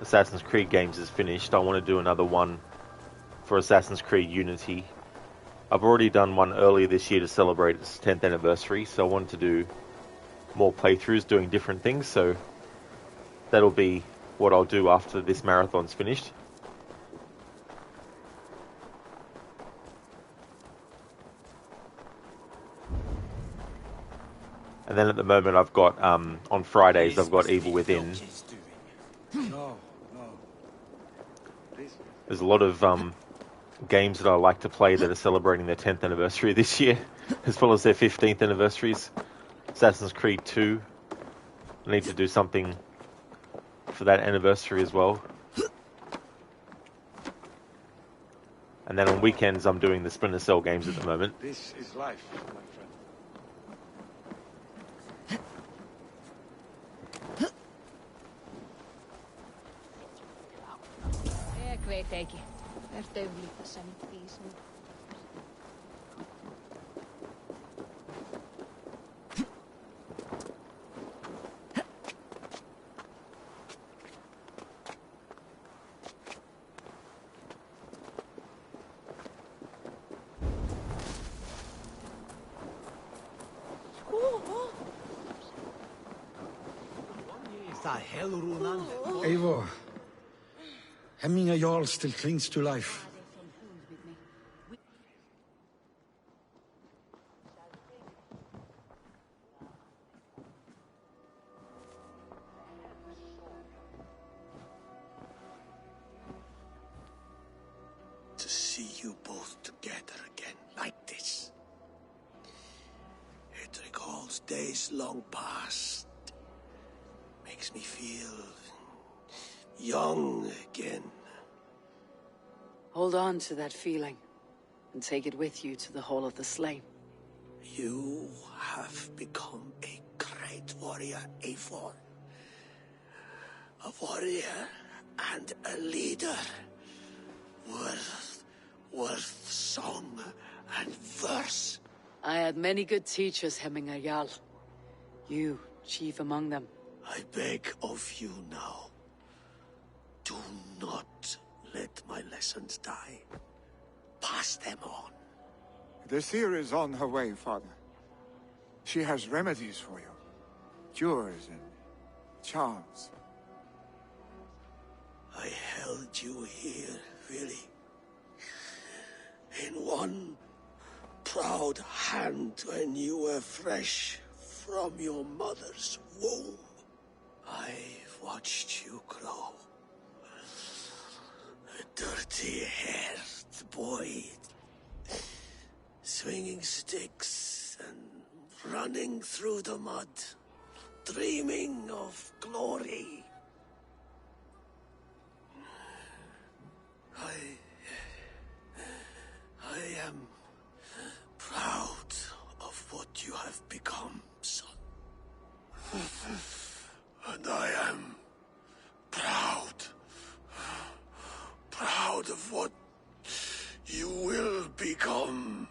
Assassin's Creed games is finished, I want to do another one for Assassin's Creed Unity. I've already done one earlier this year to celebrate its 10th anniversary, so I wanted to do more playthroughs doing different things, so that'll be what I'll do after this marathon's finished. And then at the moment I've got, on Fridays, I've got Evil Within. There's a lot of games that I like to play that are celebrating their 10th anniversary this year, as well as their 15th anniversaries. Assassin's Creed 2. I need to do something for that anniversary as well. And then on weekends, I'm doing the Splinter Cell games at the moment. This is life, my friend. Ik weet ekki. Ertu líka sem vísn? Eivor. Hemminger Jarl still clings to life. To see you both together again like this. It recalls days long past. Makes me feel young again. Hold on to that feeling, and take it with you to the Hall of the Slain. You have become a great warrior, Eivor. A warrior and a leader. Worth song and verse. I had many good teachers, Hemminger Jarl. You, chief among them. I beg of you now. Do not let my lessons die. Pass them on. The seer is on her way, Father. She has remedies for you. Cures and charms. I held you here, really. In one proud hand when you were fresh from your mother's womb. I've watched you grow. A dirty-haired boy, swinging sticks and running through the mud, dreaming of glory. I am proud of what you have become, son. And I am proud of what you will become.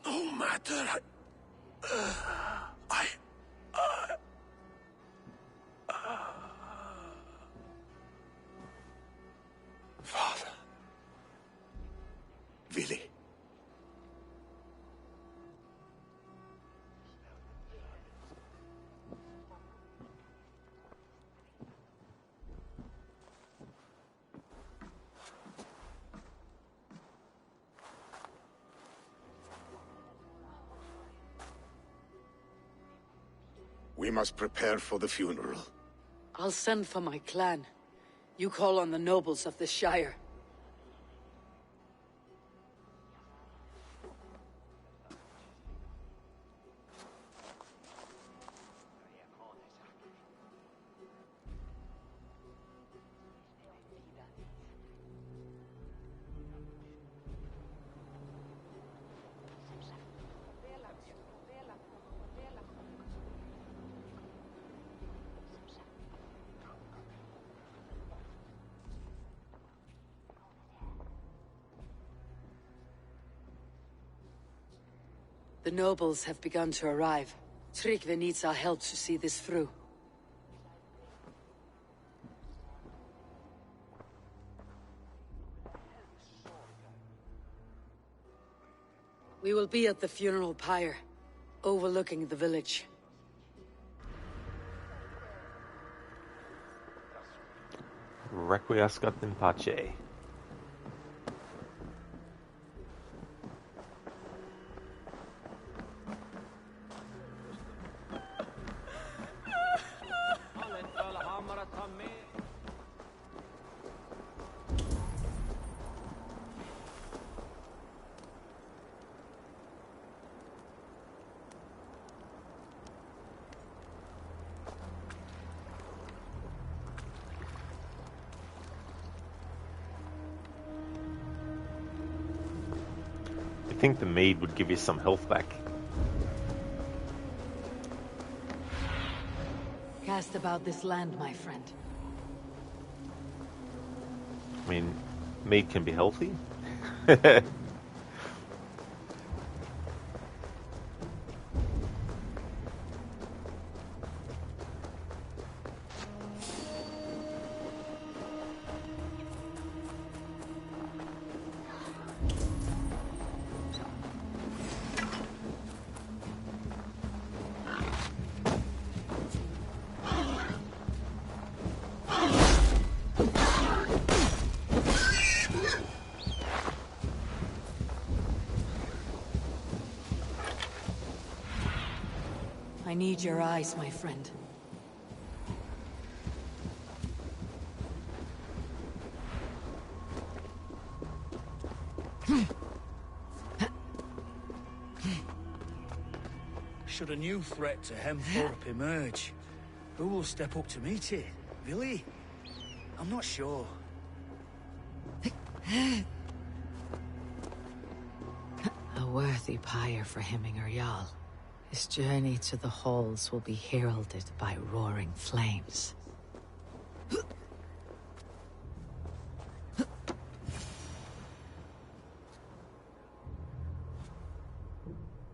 No matter Father. Really? We must prepare for the funeral. I'll send for my clan. You call on the nobles of the Shire. The nobles have begun to arrive. Tryggvi needs our help to see this through. We will be at the funeral pyre, overlooking the village. Requiescat in pace. think the mead would give you some health back. Cast about this land, my friend. I mean, mead can be healthy. I need your eyes, my friend. Should a new threat to Hemthorpe emerge, who will step up to meet it? Really? I'm not sure. A worthy pyre for Hemminger Jarl. His journey to the halls will be heralded by roaring flames.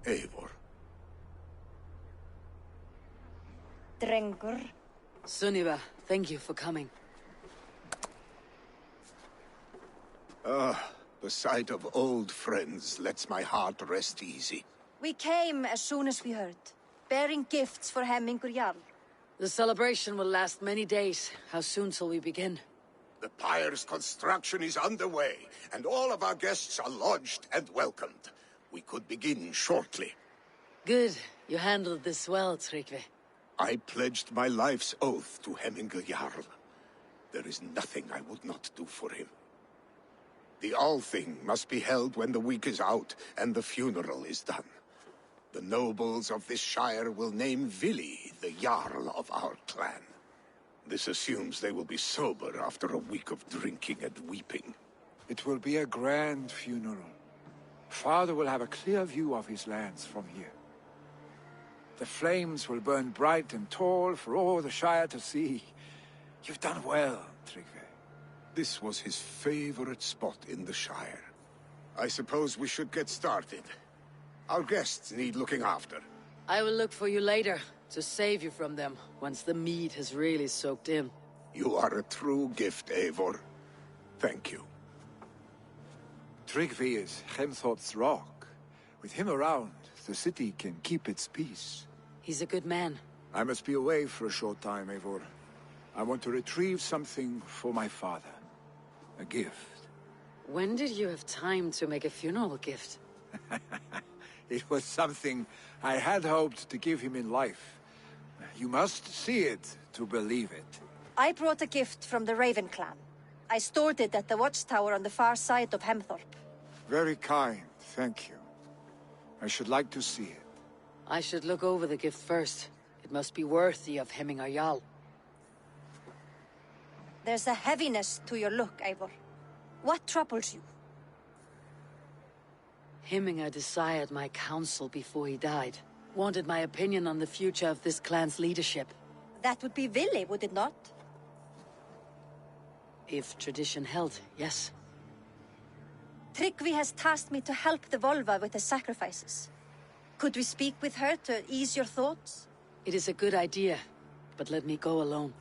Eivor. Drengur. Sunniva, thank you for coming. The sight of old friends lets my heart rest easy. We came as soon as we heard, bearing gifts for Hemminger Jarl. The celebration will last many days. How soon shall we begin? The pyre's construction is underway, and all of our guests are lodged and welcomed. We could begin shortly. Good. You handled this well, Tryggvi. I pledged my life's oath to Hemminger Jarl. There is nothing I would not do for him. The Althing must be held when the week is out and the funeral is done. The nobles of this shire will name Vili the Jarl of our clan. This assumes they will be sober after a week of drinking and weeping. It will be a grand funeral. Father will have a clear view of his lands from here. The flames will burn bright and tall for all the Shire to see. You've done well, Tryggvi. This was his favorite spot in the Shire. I suppose we should get started. Our guests need looking after. I will look for you later, to save you from them, once the mead has really soaked in. You are a true gift, Eivor. Thank you. Tryggvi is Hemthorpe's rock. With him around, the city can keep its peace. He's a good man. I must be away for a short time, Eivor. I want to retrieve something for my father. A gift. When did you have time to make a funeral gift? It was something I had hoped to give him in life. You must see it to believe it. I brought a gift from the Raven clan. I stored it at the watchtower on the far side of Hemthorpe. Very kind, thank you. I should like to see it. I should look over the gift first. It must be worthy of Hemminger Jarl. There's a heaviness to your look, Eivor. What troubles you? Hemminger desired my counsel before he died. Wanted my opinion on the future of this clan's leadership. That would be Vili, would it not? If tradition held, yes. Tryggvi has tasked me to help the Volva with the sacrifices. Could we speak with her to ease your thoughts? It is a good idea, but let me go alone.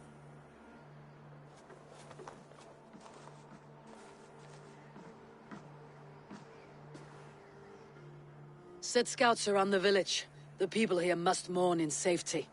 Set scouts around the village. The people here must mourn in safety.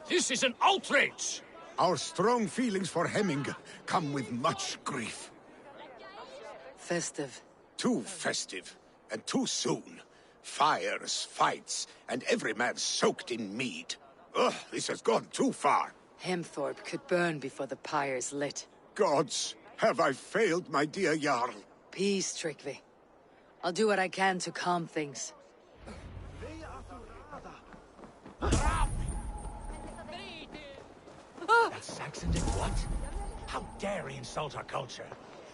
This is an outrage! Our strong feelings for Hemming come with much grief. Festive. Too festive, and too soon. Fires, fights, and every man soaked in mead. Ugh, this has gone too far. Hemthorpe could burn before the pyre's lit. Gods, have I failed my dear Jarl? Peace, Tryggvi. I'll do what I can to calm things. That Saxon did what? How dare he insult our culture?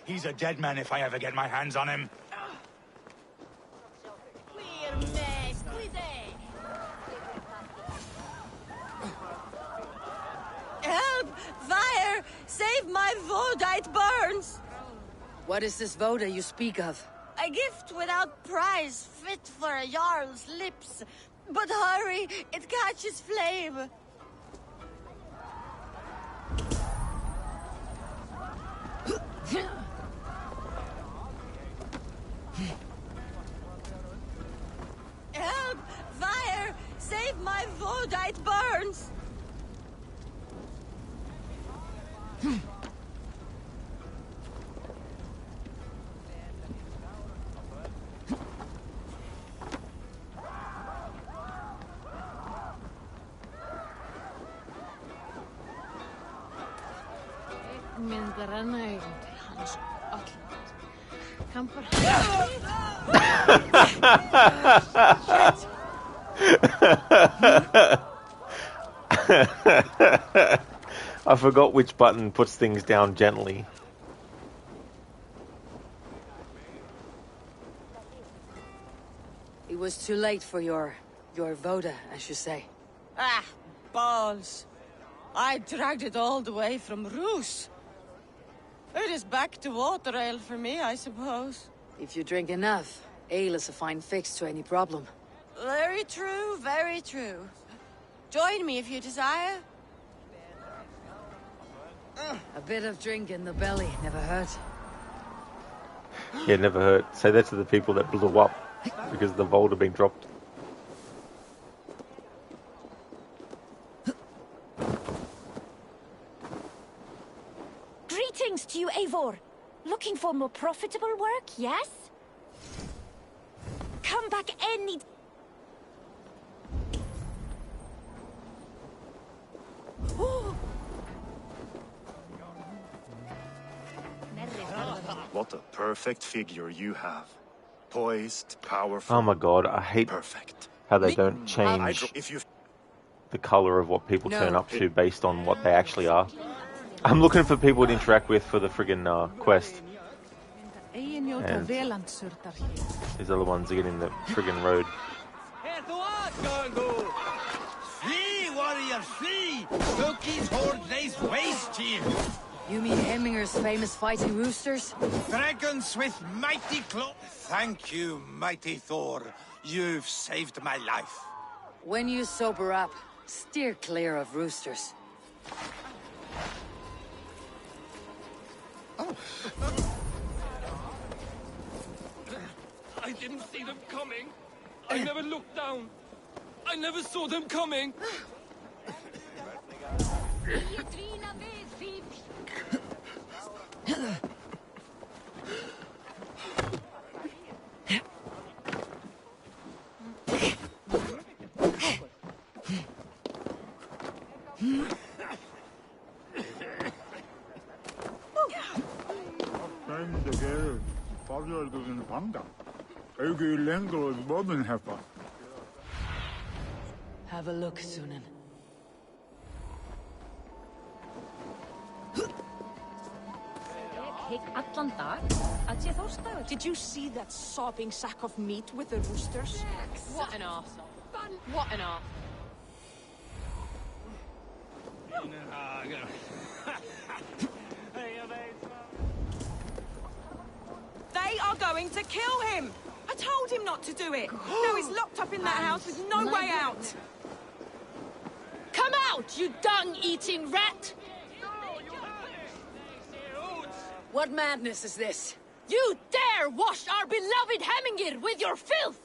He's a dead man if I ever get my hands on him. Help! Fire! Save my Voda, it burns! What is this Voda you speak of? A gift without price, fit for a Jarl's lips. But hurry, it catches flame. Help! Fire! Save my Voda, it burns! Myndar renna augun til hans allan. Kan bara... I forgot which button puts things down gently. It was too late for your Voda, as you say. Ah, balls. I dragged it all the way from Roos. It is back to water ale for me, I suppose. If you drink enough, ale is a fine fix to any problem. Very true, very true. Join me if you desire. A bit of drink in the belly never hurt. Yeah, never hurt. Say that to the people that blew up because the vault had been dropped. Greetings to you, Eivor. Looking for more profitable work, yes? Come back any... What a perfect figure you have. Poised, powerful. Oh my god, I hate how they don't change the colour of what people turn up to based on what they actually are. I'm looking for people to interact with for the friggin' quest. And these other ones are getting the friggin' road. Flee, warrior, flee! Loki's horde lays waste to you. You mean Hemminger's famous fighting roosters? Dragons with mighty claws. Thank you, mighty Thor. You've saved my life. When you sober up, steer clear of roosters. I didn't see them coming. I never looked down. I never saw them coming. Have a look, Sunan. Did you see that sopping sack of meat with the roosters? What an arsehole. What an arsehole. They are going to kill him! I told him not to do it! Now he's locked up in that house with no way out! Come out, you dung-eating rat! What madness is this? You dare wash our beloved Hemmingir with your filth!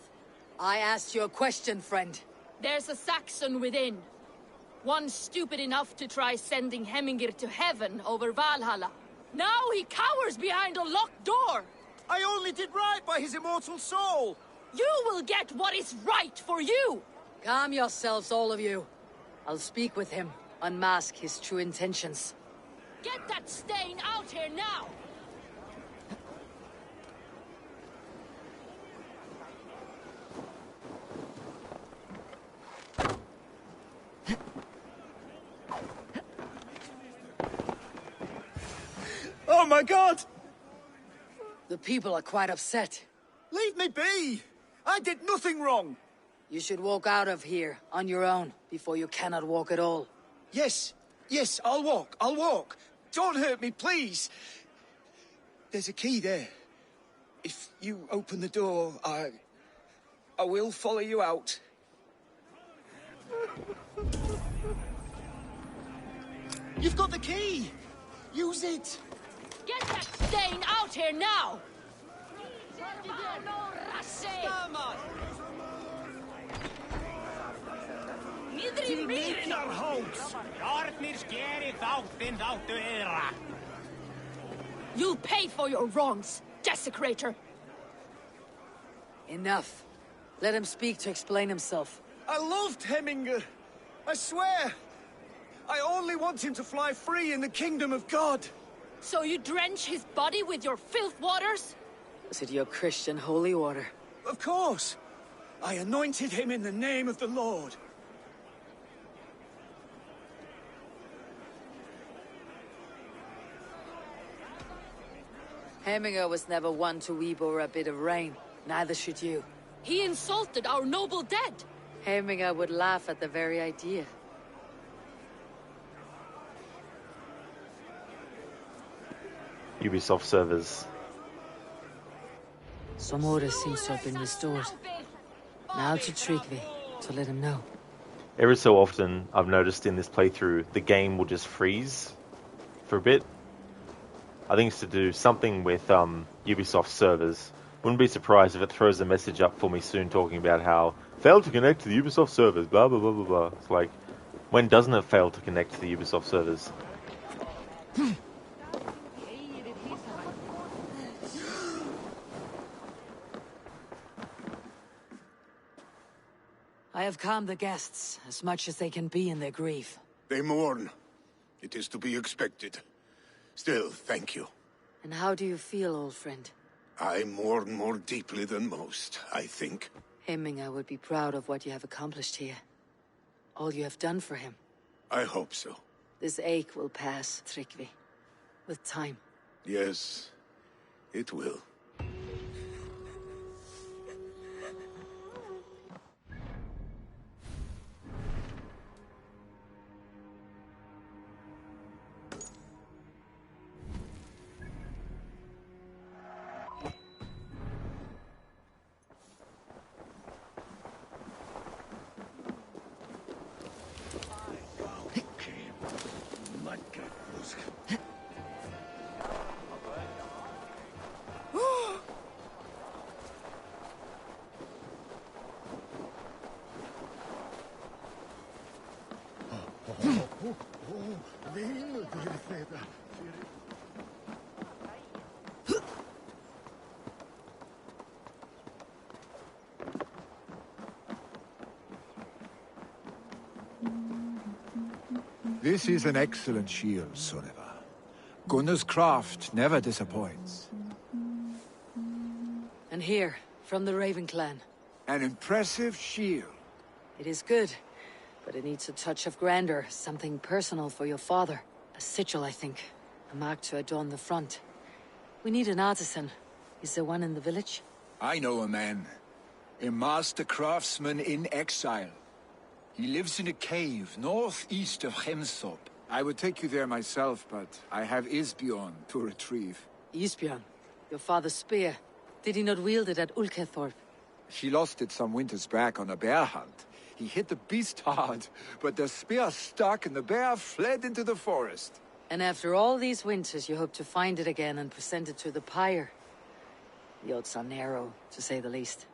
I asked you a question, friend. There's a Saxon within. One stupid enough to try sending Hemingr to heaven over Valhalla. Now he cowers behind a locked door! I only did right by his immortal soul! You will get what is right for you! Calm yourselves, all of you. I'll speak with him, unmask his true intentions. Get that stain out here now! Oh my god! The people are quite upset. Leave me be! I did nothing wrong! You should walk out of here, on your own, before you cannot walk at all. Yes, I'll walk. Don't hurt me, please! There's a key there. If you open the door, I will follow you out. You've got the key! Use it! Get that stain out here now! You'll pay for your wrongs, desecrator! Enough. Let him speak to explain himself. I loved Hemingr. I swear. I only want him to fly free in the kingdom of God. So you drench his body with your filth waters? Was it your Christian holy water? Of course. I anointed him in the name of the Lord. Hemingr was never one to weep over a bit of rain. Neither should you. He insulted our noble dead. Hemingr would laugh at the very idea. Ubisoft servers. Some order seems to have been restored. Now to Tryggvi, to let him know. Every so often, I've noticed in this playthrough, the game will just freeze for a bit. I think it's to do something with Ubisoft servers. Wouldn't be surprised if it throws a message up for me soon talking about how failed to connect to the Ubisoft servers, blah blah blah blah blah. It's like, when doesn't it fail to connect to the Ubisoft servers? I have calmed the guests as much as they can be in their grief. They mourn. It is to be expected. Still, thank you. And how do you feel, old friend? I mourn more deeply than most, I think. Hemingr would be proud of what you have accomplished here. All you have done for him. I hope so. This ache will pass, Tryggvi. With time. Yes, it will. This is an excellent shield, Sunniva. Gunnar's craft never disappoints. And here, from the Raven clan. An impressive shield. It is good, but it needs a touch of grandeur, something personal for your father. A sigil, I think. A mark to adorn the front. We need an artisan. Is there one in the village? I know a man. A master craftsman in exile. He lives in a cave northeast of Hemsop. I would take you there myself, but I have Isbjorn to retrieve. Isbjorn? Your father's spear. Did he not wield it at Ulkethorp? He lost it some winters back on a bear hunt. He hit the beast hard, but the spear stuck and the bear fled into the forest. And after all these winters, you hope to find it again and present it to the pyre. The odds are narrow, to say the least.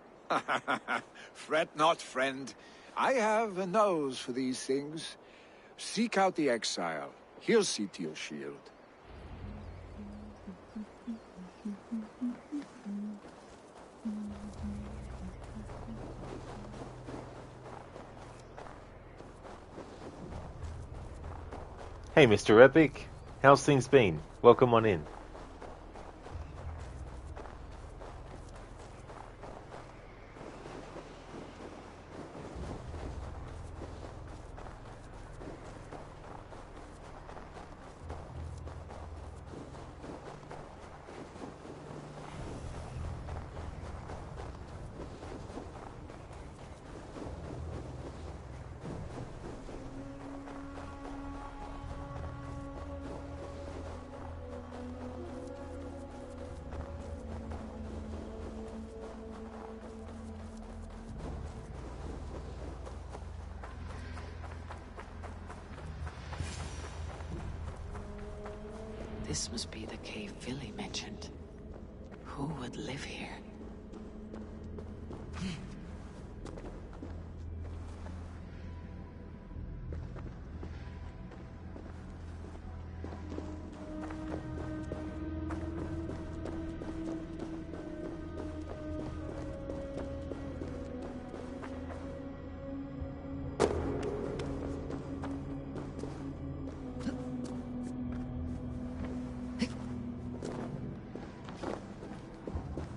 Fret not, friend. I have a nose for these things. Seek out the exile. He'll see to your shield. Hey, Mr. Epic. How's things been? Welcome on in. This must be the cave Villy mentioned. Who would live here?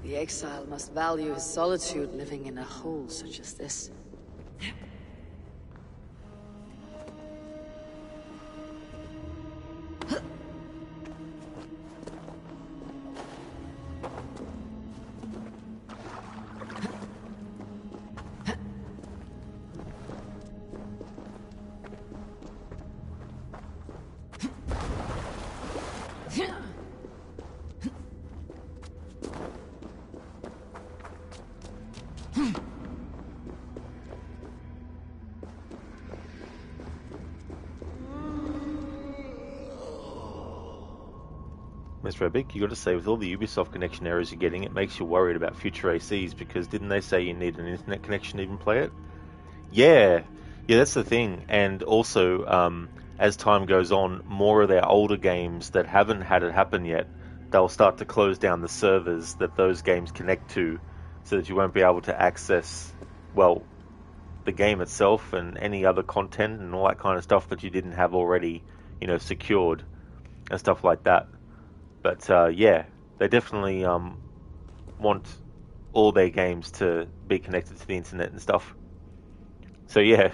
The exile must value his solitude living in a hole such as this. Mr. Epic, you got to say, with all the Ubisoft connection errors you're getting, it makes you worried about future ACs, because didn't they say you need an internet connection to even play it? Yeah, that's the thing. And also, as time goes on, more of their older games that haven't had it happen yet, they'll start to close down the servers that those games connect to, so that you won't be able to access, well, the game itself and any other content and all that kind of stuff that you didn't have already, secured and stuff like that. But yeah, they definitely want all their games to be connected to the internet and stuff. So yeah,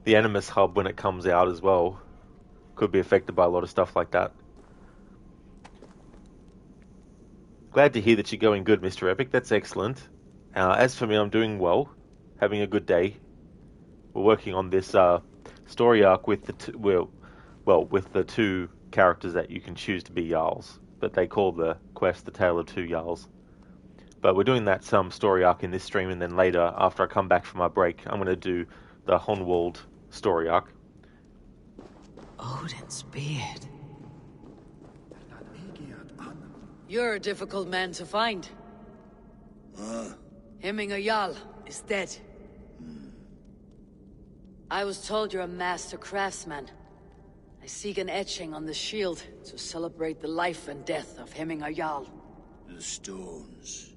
the Animus Hub, when it comes out as well, could be affected by a lot of stuff like that. Glad to hear that you're going good, Mr. Epic. That's excellent. As for me, I'm doing well, having a good day. We're working on this story arc with the with the two characters that you can choose to be Jarls. But they call the quest The Tale of Two Jarls. But we're doing that story arc in this stream, and then later, after I come back from my break, I'm going to do the Honwald story arc. Odin's beard. You're a difficult man to find. Hemminger Jarl is dead. I was told you're a master craftsman. I seek an etching on the shield to celebrate the life and death of Hemminger Jarl. The stones.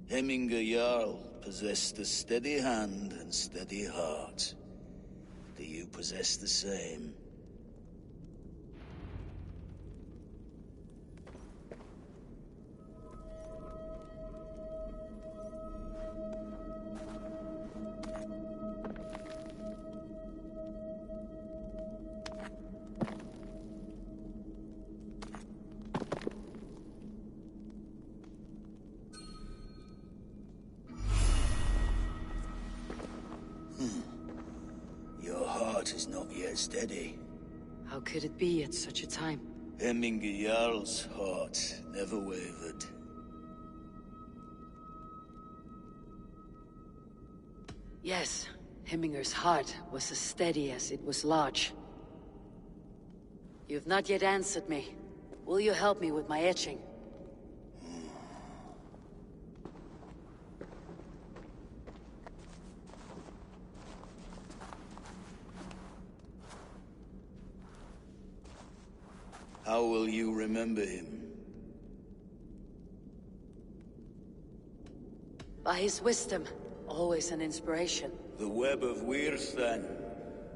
Hemminger Jarl possessed a steady hand and steady heart. Do you possess the same? Is not yet steady. How could it be at such a time? Hemminger Jarl's heart never wavered. Yes, Hemminger's heart was as steady as it was large. You've not yet answered me. Will you help me with my etching? How will you remember him? By his wisdom, always an inspiration. The web of Wirth, then.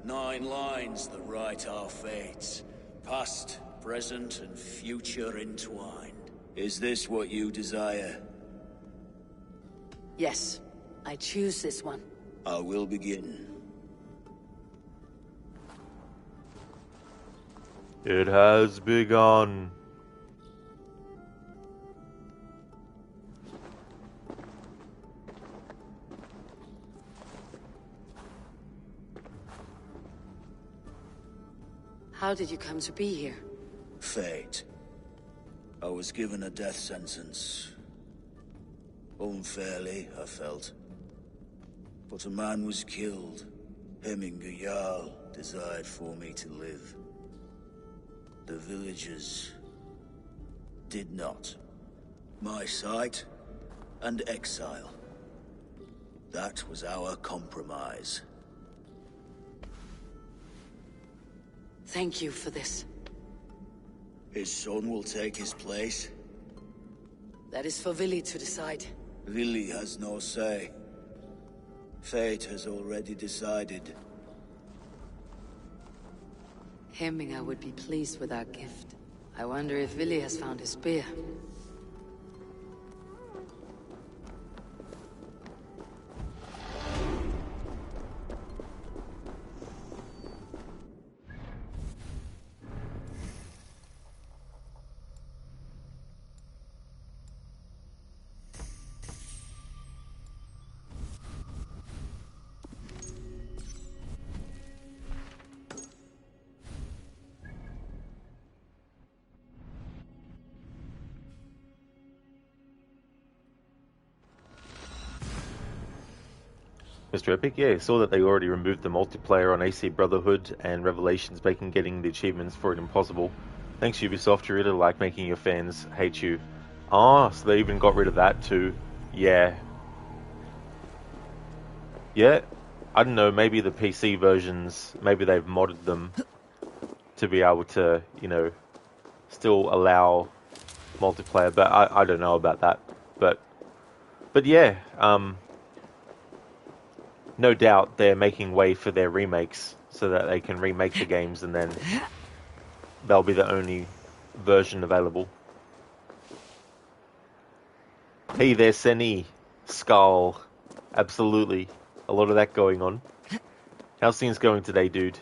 9 lines that write our fates. Past, present, and future entwined. Is this what you desire? Yes, I choose this one. I will begin. It has begun. How did you come to be here? Fate. I was given a death sentence. Unfairly, I felt. But a man was killed. Hemminger Jarl desired for me to live. The villagers did not. My sight and exile. That was our compromise. Thank you for this. His son will take his place. That is for Vili to decide. Vili has no say. Fate has already decided. Hemminger would be pleased with our gift. I wonder if Vili has found his spear. Mr. Epic, yeah, I saw that they already removed the multiplayer on AC Brotherhood and Revelations, making getting the achievements for it impossible. Thanks, Ubisoft, you really like making your fans hate you. Ah, so they even got rid of that too. Yeah. Yeah, I don't know, maybe the PC versions, maybe they've modded them to be able to, you know, still allow multiplayer, but I don't know about that. But yeah, no doubt they're making way for their remakes so that they can remake the games and then they'll be the only version available. Hey there, Seni. Skull. Absolutely. A lot of that going on. How's things going today, dude?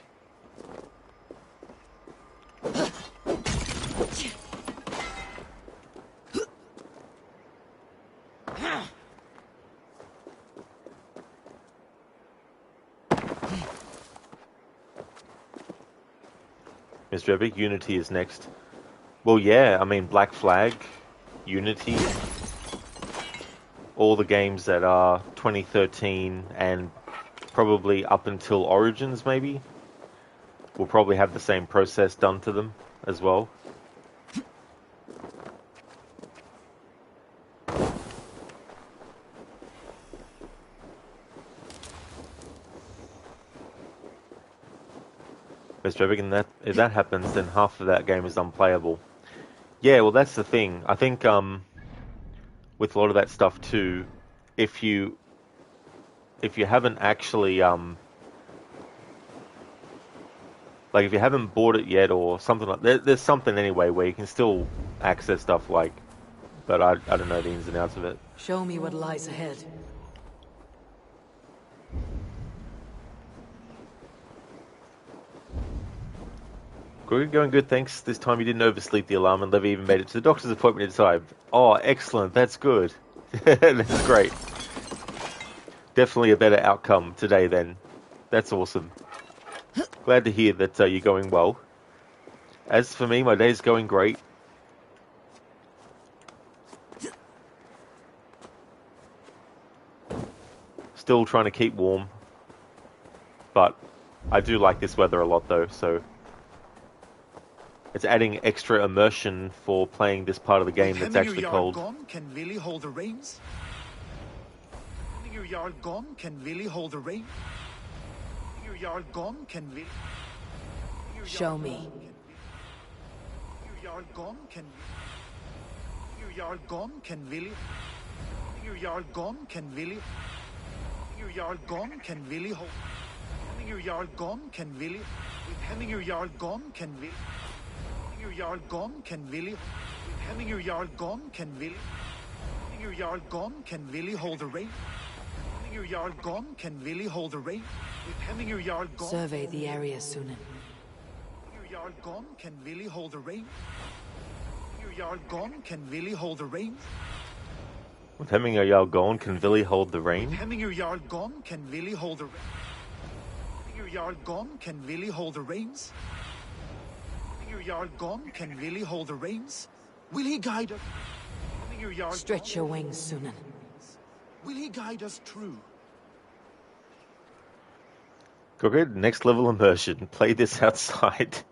Mr. Epic, Unity is next. Well, yeah, I mean, Black Flag, Unity, all the games that are 2013 and probably up until Origins, maybe, will probably have the same process done to them as well. Mr. Epic, and if that happens, then half of that game is unplayable. Yeah, well, that's the thing. I think with a lot of that stuff too, if you haven't actually like if you haven't bought it yet or something like there's something anyway where you can still access stuff like, but I don't know the ins and outs of it. Show me what lies ahead. Going good, thanks. This time you didn't oversleep the alarm and Levy even made it to the doctor's appointment in time. Oh, excellent. That's good. That's great. Definitely a better outcome today then. That's awesome. Glad to hear that you're going well. As for me, my day's going great. Still trying to keep warm. But I do like this weather a lot though, so it's adding extra immersion for playing this part of the game that's actually cold. Gone, can Vili hold the reins? Your Jarl gone, can Vili hold the reins? Your Jarl gone, can Vili... Show me. Jarl gone, can you Jarl gone, can Willy? You Jarl gone, can Willy? You Jarl gone, can Willy hold? You Jarl gone, can Willy? With Hemming you Jarl gone, can Willy? You Jarl gone, can Willy? With Hemming you Jarl gone, can Willy? You Jarl gone, can Willy hold the rein? You Jarl gone, can Willy hold the rein? With Hemming you Jarl gone. Survey the area, Sunan. You Jarl gone, can Willy hold the rein? You Jarl gone, can Willy hold the rein? With Hemming Jarl gone, can Willy hold the With rein? Hemming you Jarl gone, can Willy hold the rein? You Jarl gone, can Willy hold the reins? You Jarl gone, can Willy hold the reins? Will he guide us? You Jarl Stretch your wings, Sunan. Will he guide us true? Good, next level immersion. Play this outside.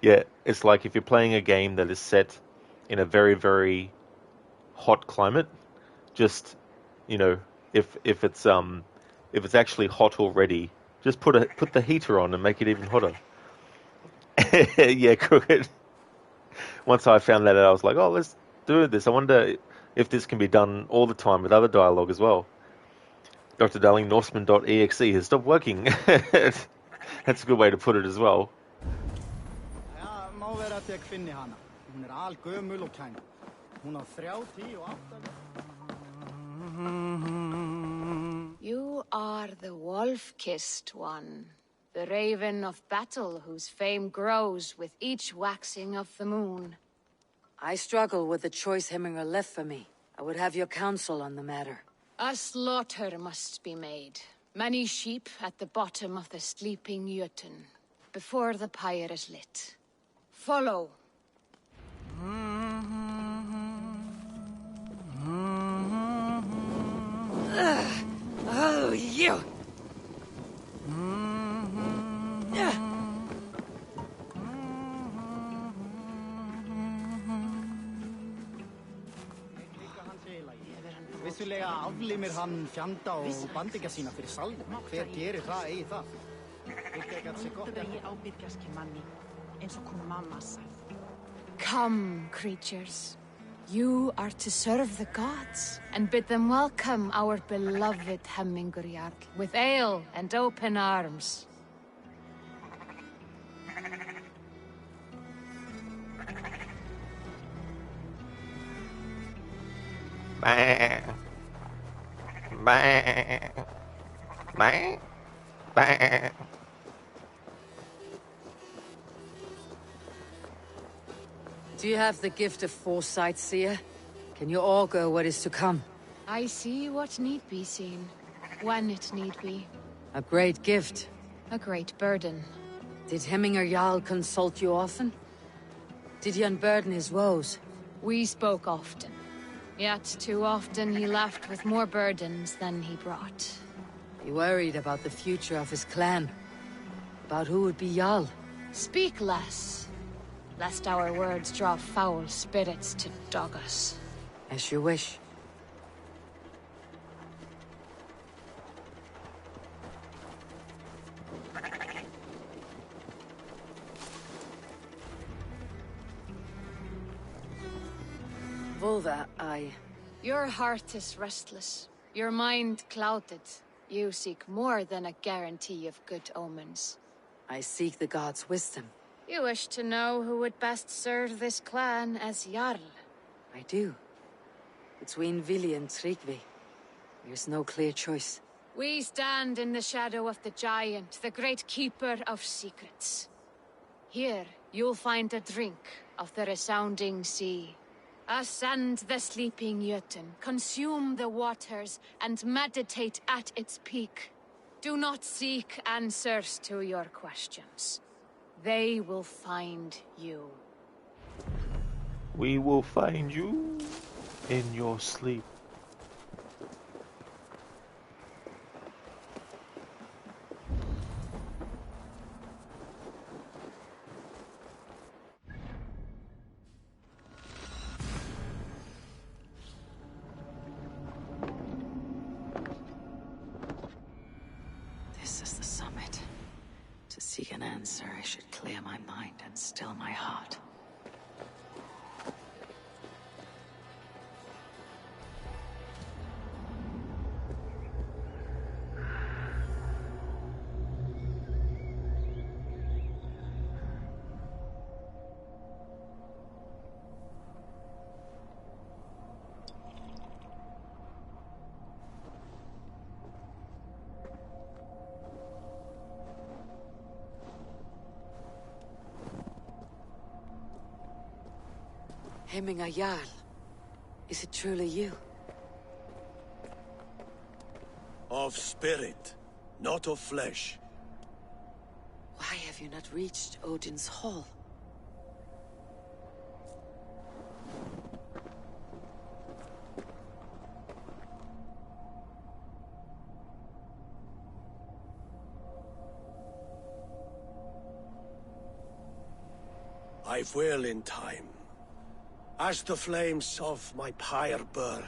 Yeah, it's like if you're playing a game that is set in a very, very hot climate, just, you know, if it's actually hot already, just put the heater on and make it even hotter. Yeah, Crooked. Once I found that out, I was like, oh, let's do this. I wonder if this can be done all the time with other dialogue as well. Dr. Darling, Norseman.exe has stopped working. That's a good way to put it as well. Ja, má vera að ég finni hana. Hún algömul og kæm. Hún á 30 og 8. You are the wolf-kissed one, the raven of battle whose fame grows with each waxing of the moon. I struggle with the choice Hemminger left for me. I would have your counsel on the matter. A slaughter must be made. Many sheep at the bottom of the sleeping Jötun, before the pyre is lit. Follow. Oh, you! Vissulega aflimir hann fjanda og bandingja sína fyrir salnum. Hver gerir það, eigi það? Come, creatures. You are to serve the gods, and bid them welcome our beloved Hemmingur Jarl with ale and open arms. Bah. Bah. Bah. Bah. Do you have the gift of foresight, seer? Can you augur what is to come? I see what need be seen, when it need be. A great gift. A great burden. Did Hemminger Jarl consult you often? Did he unburden his woes? We spoke often. Yet too often he left with more burdens than he brought. He worried about the future of his clan. About who would be Jarl. Speak less, lest our words draw foul spirits to dog us. As you wish. Volva, Your heart is restless, your mind clouded. You seek more than a guarantee of good omens. I seek the gods' wisdom. You wish to know who would best serve this clan as Jarl. I do. Between Vili and Tryggvi, there's no clear choice. We stand in the shadow of the giant, the great keeper of secrets. Here, you'll find a drink of the resounding sea. Ascend the sleeping Jötun, consume the waters, and meditate at its peak. Do not seek answers to your questions. They will find you. We will find you in your sleep. This is the summit. To seek an answer, I should clear my mind and still my heart. Hemming Jarl. Is it truly you? Of spirit, not of flesh. Why have you not reached Odin's Hall? I will in time. As the flames of my pyre burn,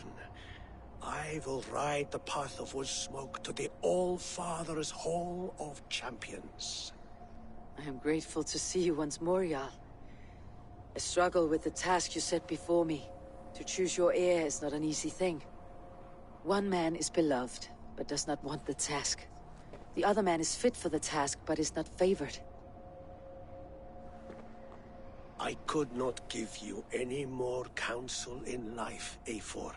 I will ride the path of wood smoke to the All-Father's Hall of Champions. I am grateful to see you once more, Jarl. I struggle with the task you set before me. To choose your heir is not an easy thing. One man is beloved, but does not want the task. The other man is fit for the task, but is not favored. I could not give you any more counsel in life, Eivor.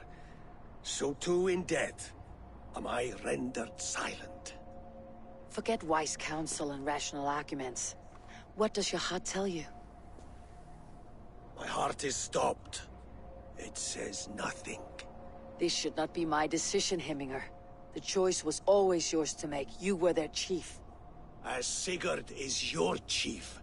So too in death am I rendered silent. Forget wise counsel and rational arguments. What does your heart tell you? My heart is stopped. It says nothing. This should not be my decision, Hemminger. The choice was always yours to make. You were their chief. As Sigurd is your chief.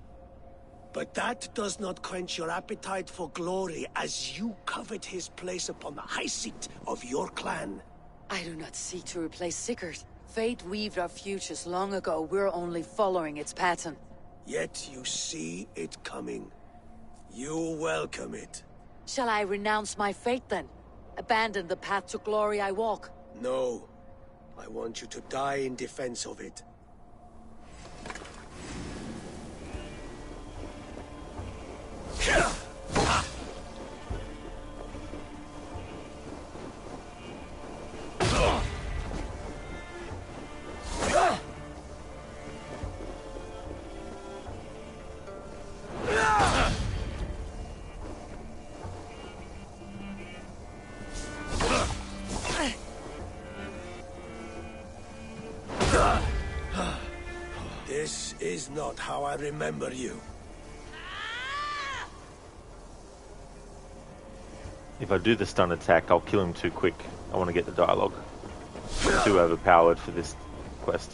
But that does not quench your appetite for glory as you covet his place upon the high seat of your clan. I do not seek to replace Sigurd. Fate weaved our futures long ago. We're only following its pattern. Yet you see it coming. You welcome it. Shall I renounce my fate then? Abandon the path to glory I walk? No. I want you to die in defense of it. This is not how I remember you. If I do the stun attack, I'll kill him too quick. I want to get the dialogue. I'm too overpowered for this quest.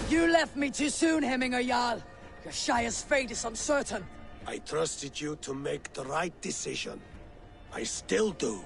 You left me too soon, Hemminger Jarl. Your Shire's fate is uncertain. I trusted you to make the right decision. I still do.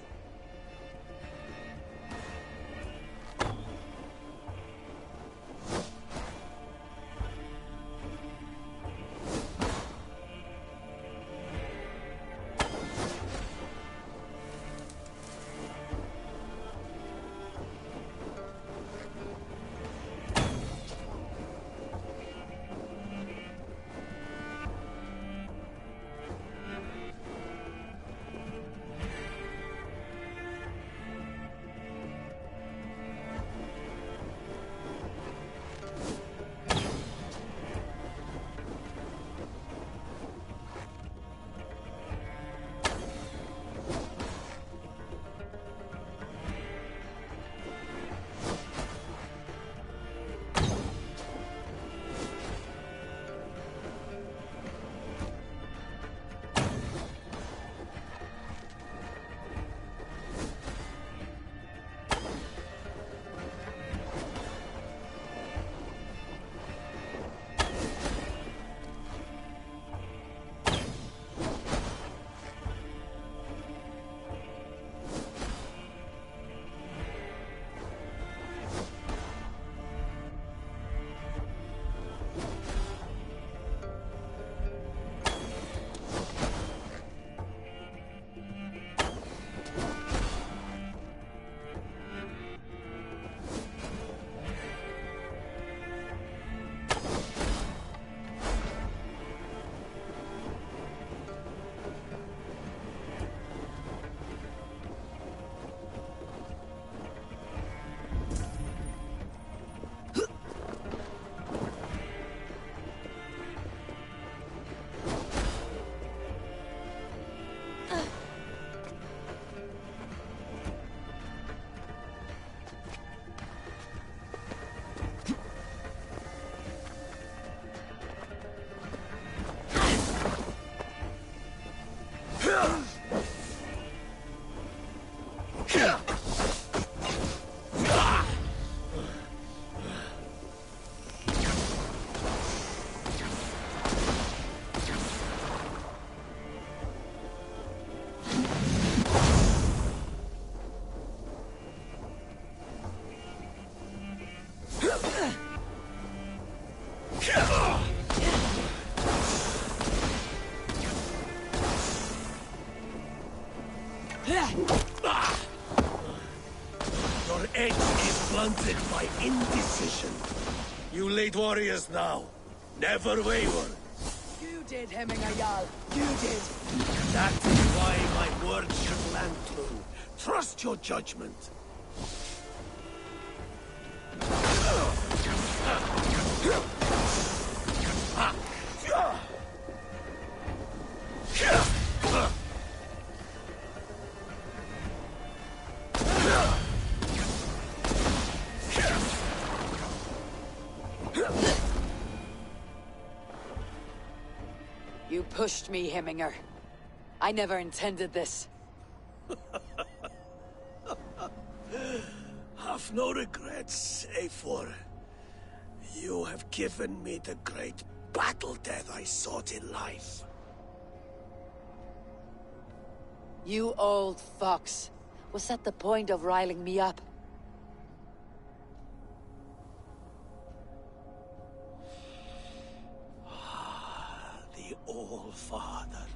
Your edge is blunted by indecision. You late warriors now. Never waver. You did, Hemminger Jarl. You did. That is why my word should land true. Trust your judgment. You pushed me, Hemminger. I never intended this. Have no regrets, Eivor. You have given me the great battle death I sought in life. You old fox. Was that the point of riling me up? The All-Father.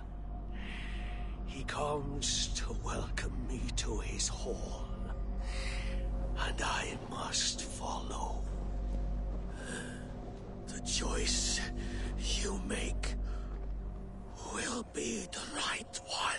He comes to welcome me to his hall. And I must follow. The choice you make will be the right one.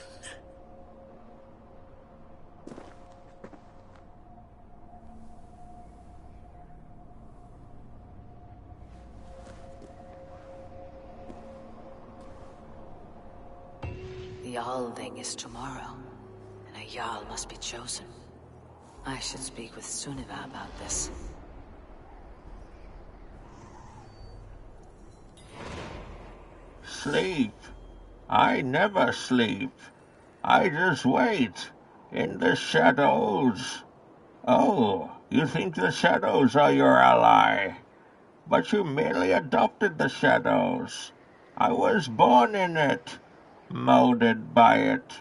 The Alding is tomorrow, and a Jarl must be chosen. I should speak with Sunniva about this. Sleep? I never sleep. I just wait. In the shadows. Oh, you think the shadows are your ally? But you merely adopted the shadows. I was born in it, molded by it.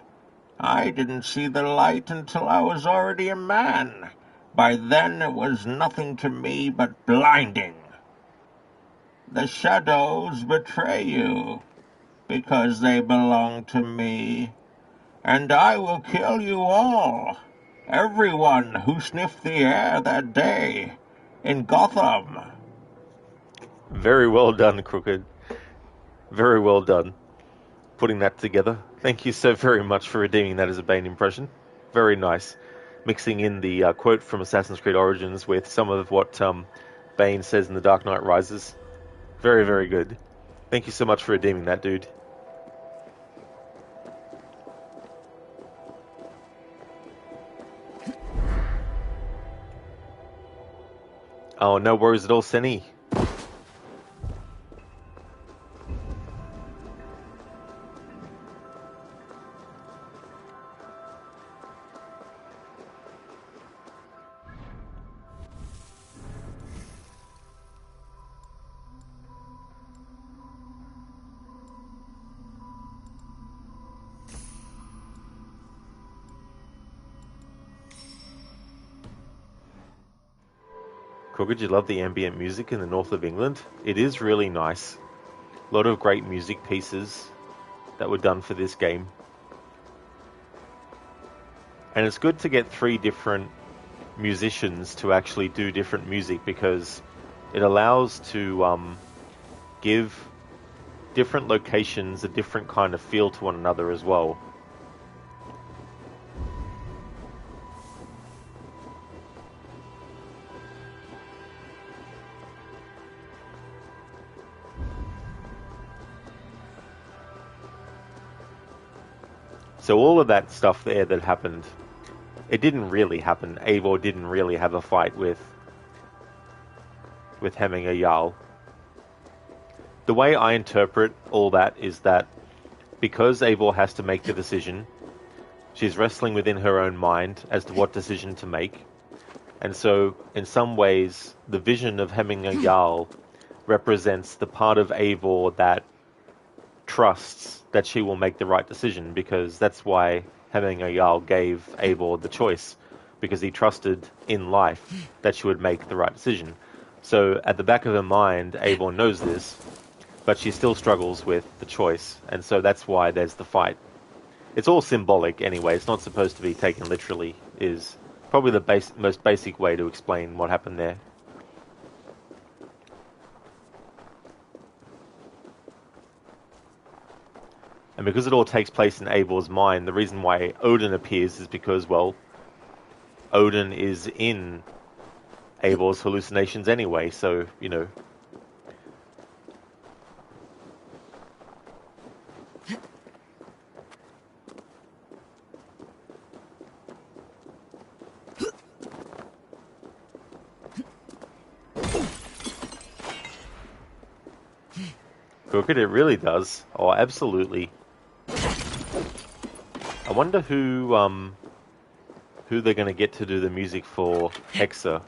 I didn't see the light until I was already a man. By then it was nothing to me but blinding. The shadows betray you, because they belong to me. And I will kill you all. Everyone who sniffed the air that day in Gotham. Very well done, Crooked. Very well done. Putting that together. Thank you so very much for redeeming that as a Bane impression. Very nice. Mixing in the quote from Assassin's Creed Origins with some of what Bane says in The Dark Knight Rises. Very, very good. Thank you so much for redeeming that, dude. Oh, no worries at all, Senny. Crooked, you love the ambient music in the north of England? It is really nice. A lot of great music pieces that were done for this game. And it's good to get 3 different musicians to actually do different music because it allows to give different locations a different kind of feel to one another as well. So all of that stuff there that happened, it didn't really happen. Eivor didn't really have a fight with Hemminger Jarl. The way I interpret all that is that because Eivor has to make the decision, she's wrestling within her own mind as to what decision to make. And so, in some ways, the vision of Hemminger Jarl represents the part of Eivor that trusts that she will make the right decision, because that's why Hemminger Jarl gave Eivor the choice, because he trusted in life that she would make the right decision. So at the back of her mind, Eivor knows this, but she still struggles with the choice, and so that's why there's the fight. It's all symbolic anyway, it's not supposed to be taken literally, is Probably the most basic way to explain what happened there. And because it all takes place in Eivor's mind, the reason why Odin appears is because, well, Odin is in Eivor's hallucinations anyway, so, you know. Crooked, it really does. Oh, absolutely. I wonder who they're going to get to do the music for Hexa.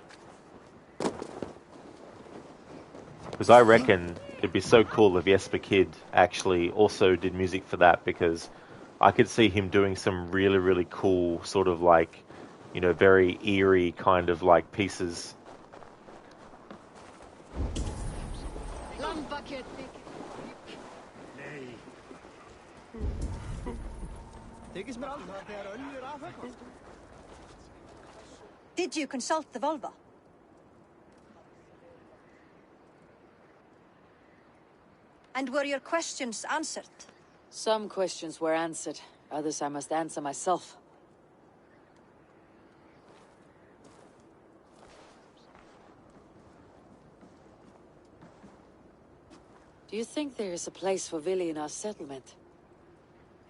Because I reckon it'd be so cool if Jesper Kid actually also did music for that, because I could see him doing some really, really cool sort of like, you know, very eerie kind of like pieces. Did you consult the Volva? And were your questions answered? Some questions were answered. Others I must answer myself. Do you think there is a place for Vili in our settlement?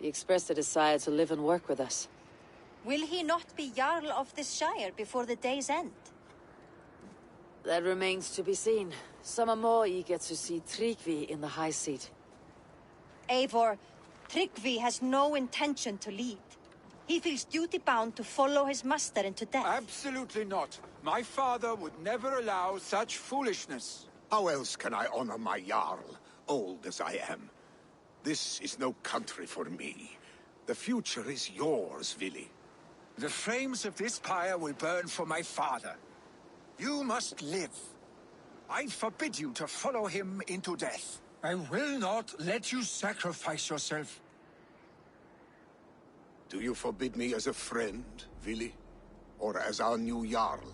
He expressed a desire to live and work with us. Will he not be Jarl of this shire before the day's end? That remains to be seen. Some are more eager to see Tryggvi in the high seat. Eivor, Tryggvi has no intention to lead. He feels duty-bound to follow his master into death. Absolutely not. My father would never allow such foolishness. How else can I honor my Jarl, old as I am? This is no country for me. The future is yours, Vili. The flames of this pyre will burn for my father. You must live. I forbid you to follow him into death. I will not let you sacrifice yourself. Do you forbid me as a friend, Vili? Or as our new Jarl?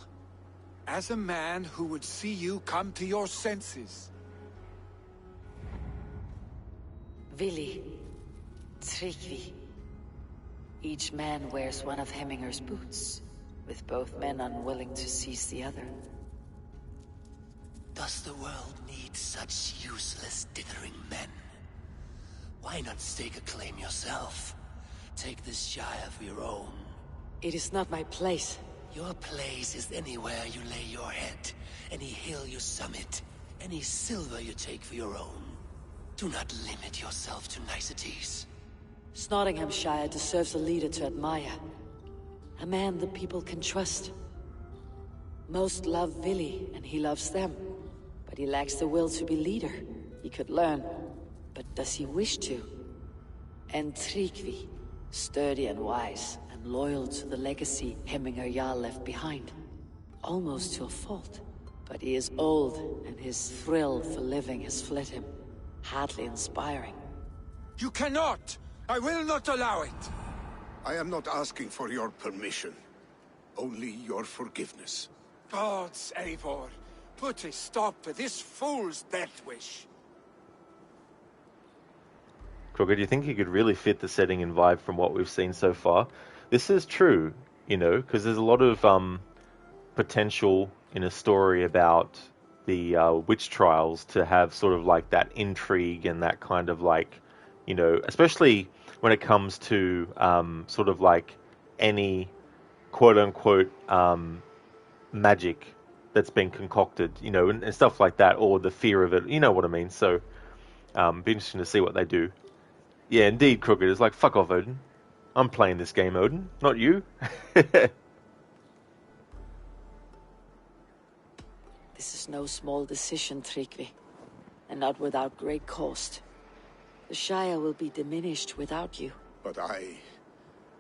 As a man who would see you come to your senses. Vili, Tryggvi. Each man wears one of Hemminger's boots, with both men unwilling to seize the other. Does the world need such useless, dithering men? Why not stake a claim yourself? Take this shire for your own. It is not my place. Your place is anywhere you lay your head, any hill you summit, any silver you take for your own. Do not limit yourself to niceties. Nottinghamshire deserves a leader to admire. A man the people can trust. Most love Vili, and he loves them. But he lacks the will to be leader. He could learn, but does he wish to? And Tryggvi, sturdy and wise, and loyal to the legacy Hemminger Jarl left behind. Almost to a fault. But he is old, and his thrill for living has fled him. Hardly inspiring. You cannot! I will not allow it! I am not asking for your permission. Only your forgiveness. Gods, Eivor, put a stop to this fool's death wish. Crooked, do you think he could really fit the setting and vibe from what we've seen so far? This is true, you know, because there's a lot of potential in a story about the witch trials to have sort of like that intrigue and that kind of like, you know, especially when it comes to sort of like any quote-unquote magic that's been concocted, you know, and stuff like that, or the fear of it, you know what I mean? So, be interesting to see what they do. Yeah, indeed, Crooked. It's like, fuck off, Odin. I'm playing this game, Odin, not you. This is no small decision, Tryggvi, and not without great cost. The Shire will be diminished without you. But I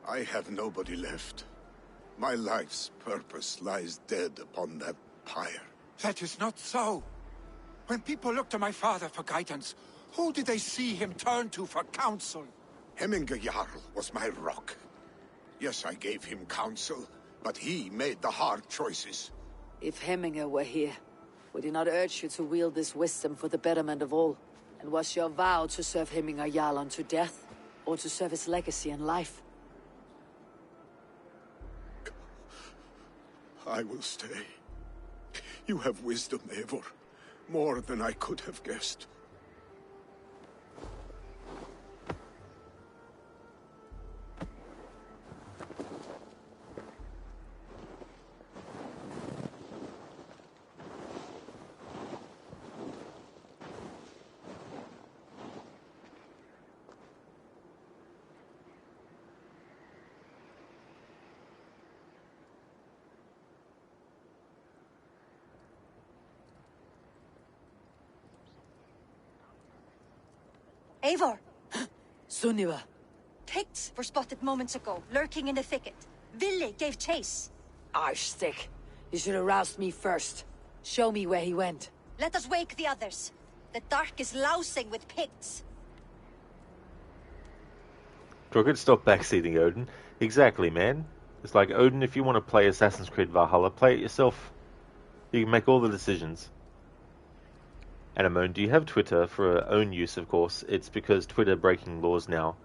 have nobody left. My life's purpose lies dead upon that pyre. That is not so. When people look to my father for guidance, who did they see him turn to for counsel? Hemminger Jarl was my rock. Yes, I gave him counsel, But he made the hard choices. If Hemminger were here, would he not urge you to wield this wisdom for the betterment of all? And was your vow to serve Hemminger Jarl unto death, or to serve his legacy in life? I will stay. You have wisdom, Eivor. More than I could have guessed. Eivor! Sunniva! Picts were spotted moments ago, lurking in the thicket. Vili gave chase. Arshstick! You should have roused me first. Show me where he went. Let us wake the others. The dark is lousing with Picts. Crooked, stop backseating, Odin. Exactly, man. It's like, Odin, if you want to play Assassin's Creed Valhalla, play it yourself. You can make all the decisions. Anemone, do you have Twitter for own use, of course? It's because Twitter breaking laws now.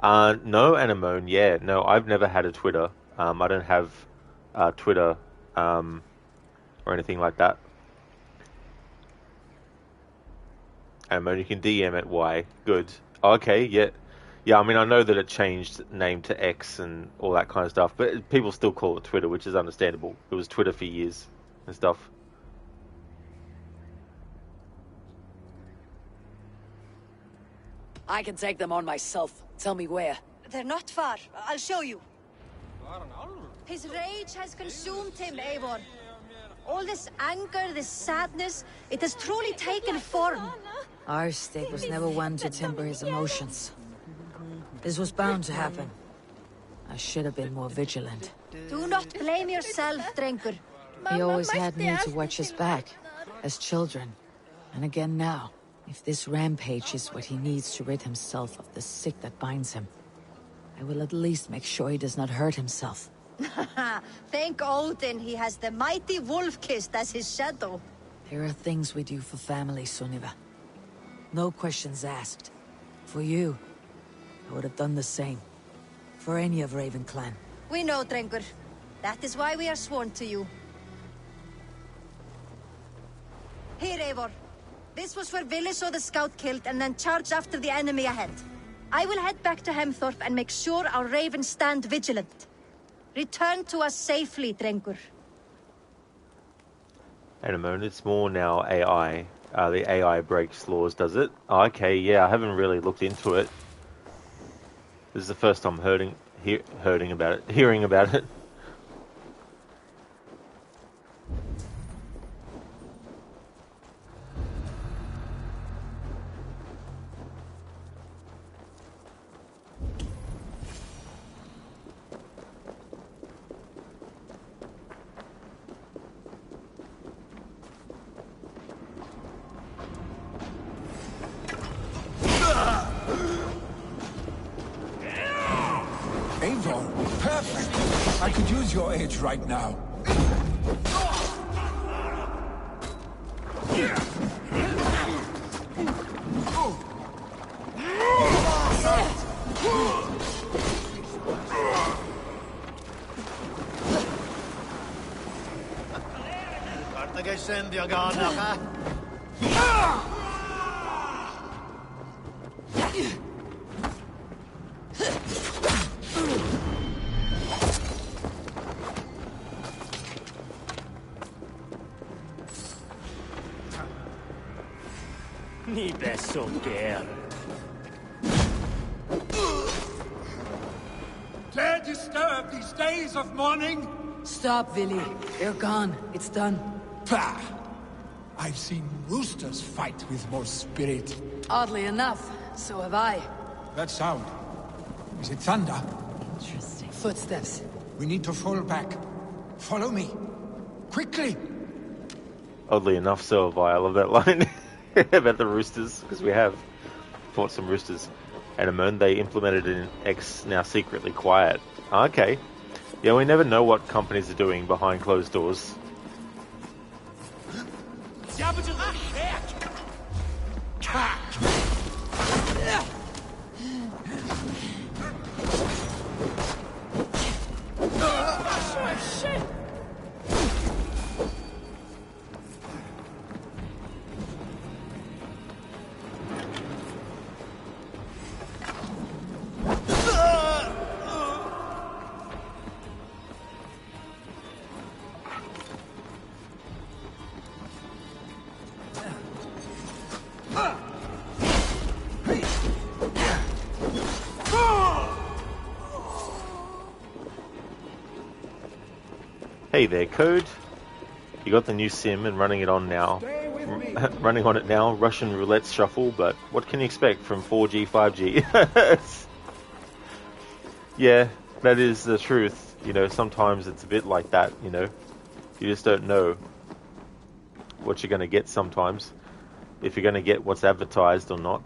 No, Anemone, yeah. No, I've never had a Twitter. I don't have Twitter or anything like that. Anemone, you can DM it. Why? Good. Okay, yeah. Yeah, I mean, I know that it changed name to X and all that kind of stuff, but people still call it Twitter, which is understandable. It was Twitter for years and stuff. I can take them on myself. Tell me where. They're not far. I'll show you. His rage has consumed him, Eivor. All this anger, this sadness, it has truly taken form. Arshstick was never one to temper his emotions. This was bound to happen. I should have been more vigilant. Do not blame yourself, Drengur. He always had me to watch his back, as children. And again now. If this rampage is what he needs to rid himself of the sick that binds him, I will at least make sure he does not hurt himself. Thank Odin he has the mighty Wolf-Kissed as his shadow. There are things we do for family, Sunniva. No questions asked. For you, I would have done the same. For any of Raven clan. We know, Drengur. That is why we are sworn to you. Here, Eivor. This was where Vili saw the scout killed and then charged after the enemy ahead. I will head back to Hemthorpe and make sure our ravens stand vigilant. Return to us safely, Drengur. Anemone, it's more now AI. The AI breaks laws, does it? Oh, okay, yeah, I haven't really looked into it. This is the first time hearing about it. Eivor, perfect! I could use your edge right now. Ni beso girl. Dare disturb these days of mourning? Stop, Vili. They're gone. It's done. Pah! I've seen roosters fight with more spirit. Oddly enough, so have I. That sound. Is it thunder? Interesting. Footsteps. We need to fall back. Follow me. Quickly! Oddly enough, so have I. I love that line about the roosters, because we have fought some roosters. And Anemone, they implemented in X now secretly quiet. Okay. Yeah, we never know what companies are doing behind closed doors. Hey there, Code. You got the new sim and running it on now. Running on it now, Russian roulette shuffle, but what can you expect from 4G, 5G? Yeah, that is the truth. You know, sometimes it's a bit like that, you know. You just don't know what you're going to get sometimes. If you're going to get what's advertised or not.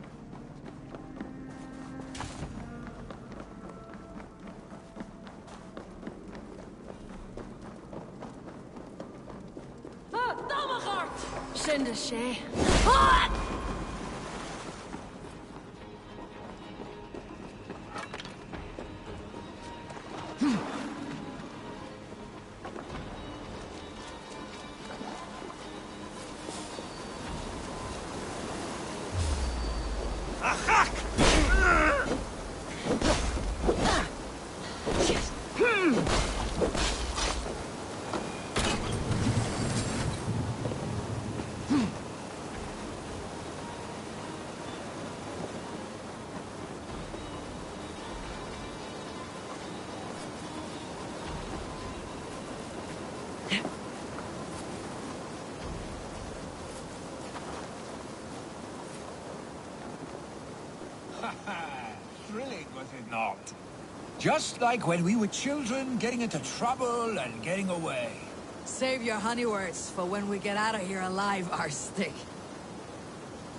Thrilling, was it not? Just like when we were children, getting into trouble and getting away. Save your honey words for when we get out of here alive, Arstick.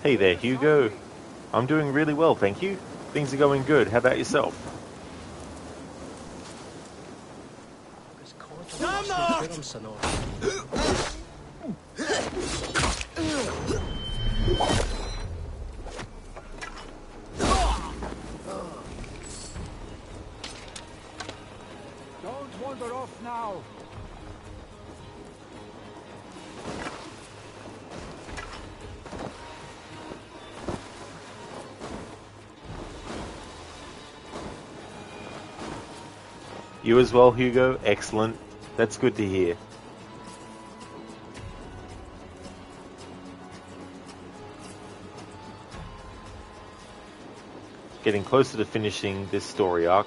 Hey there, Hugo. I'm doing really well, thank you. Things are going good. How about yourself? Don't wander off now. You as well, Hugo? Excellent. That's good to hear. Getting closer to finishing this story arc.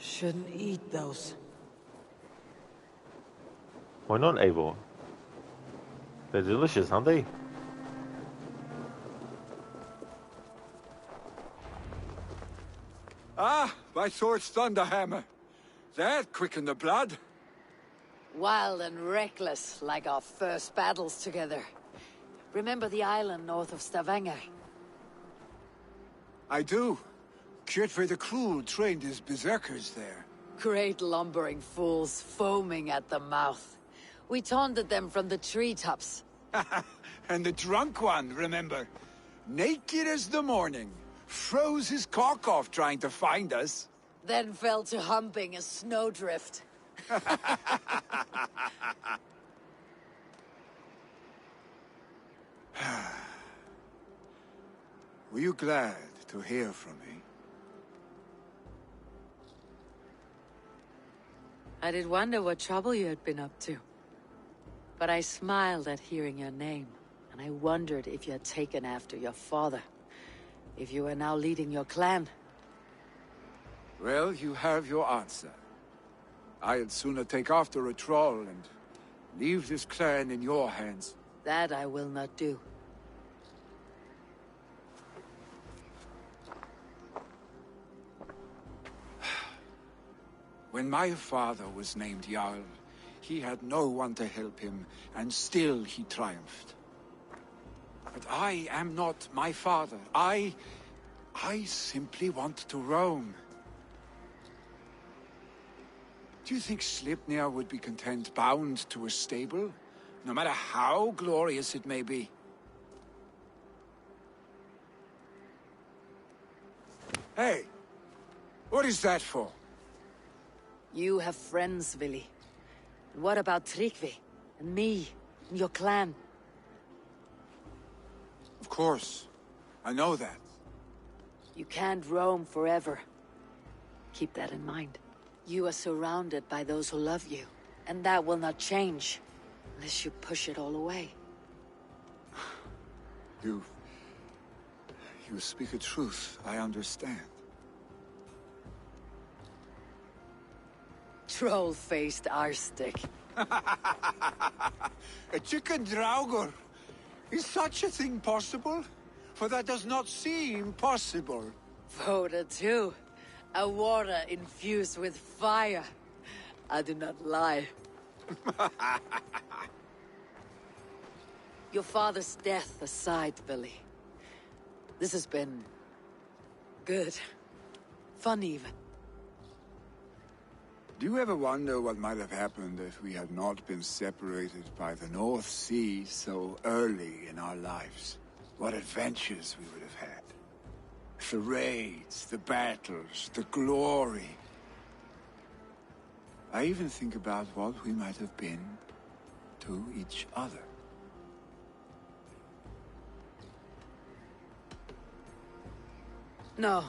Shouldn't eat those. Why not, Eivor? They're delicious, aren't they? Ah, my sword's thunderhammer. That quickened the blood. Wild and reckless, like our first battles together. Remember the island north of Stavanger? I do. Kjotve the Cruel trained his berserkers there. Great lumbering fools, foaming at the mouth. We taunted them from the treetops. And the drunk one, remember? Naked as the morning. Froze his cock off trying to find us. Then fell to humping a snowdrift. Were you glad to hear from me? I did wonder what trouble you had been up to. But I smiled at hearing your name, and I wondered if you had taken after your father. If you were now leading your clan. Well, you have your answer. I'd sooner take after a troll and leave this clan in your hands. That I will not do. When my father was named Jarl, he had no one to help him, and still he triumphed. But I am not my father. I simply want to roam. Do you think Sleipnir would be content bound to a stable, no matter how glorious it may be? Hey, what is that for? You have friends, Vili. What about Tryggvi? And me? And your clan? Of course. I know that. You can't roam forever. Keep that in mind. You are surrounded by those who love you. And that will not change. Unless you push it all away. You speak a truth. I understand. Troll-faced arstick. A chicken draugr. Is such a thing possible? For that does not seem possible. Voda too. A water infused with fire. I do not lie. Your father's death aside, Billy. This has been... good. Fun even. Do you ever wonder what might have happened if we had not been separated by the North Sea so early in our lives? What adventures we would have had. The raids, the battles, the glory. I even think about what we might have been to each other. No,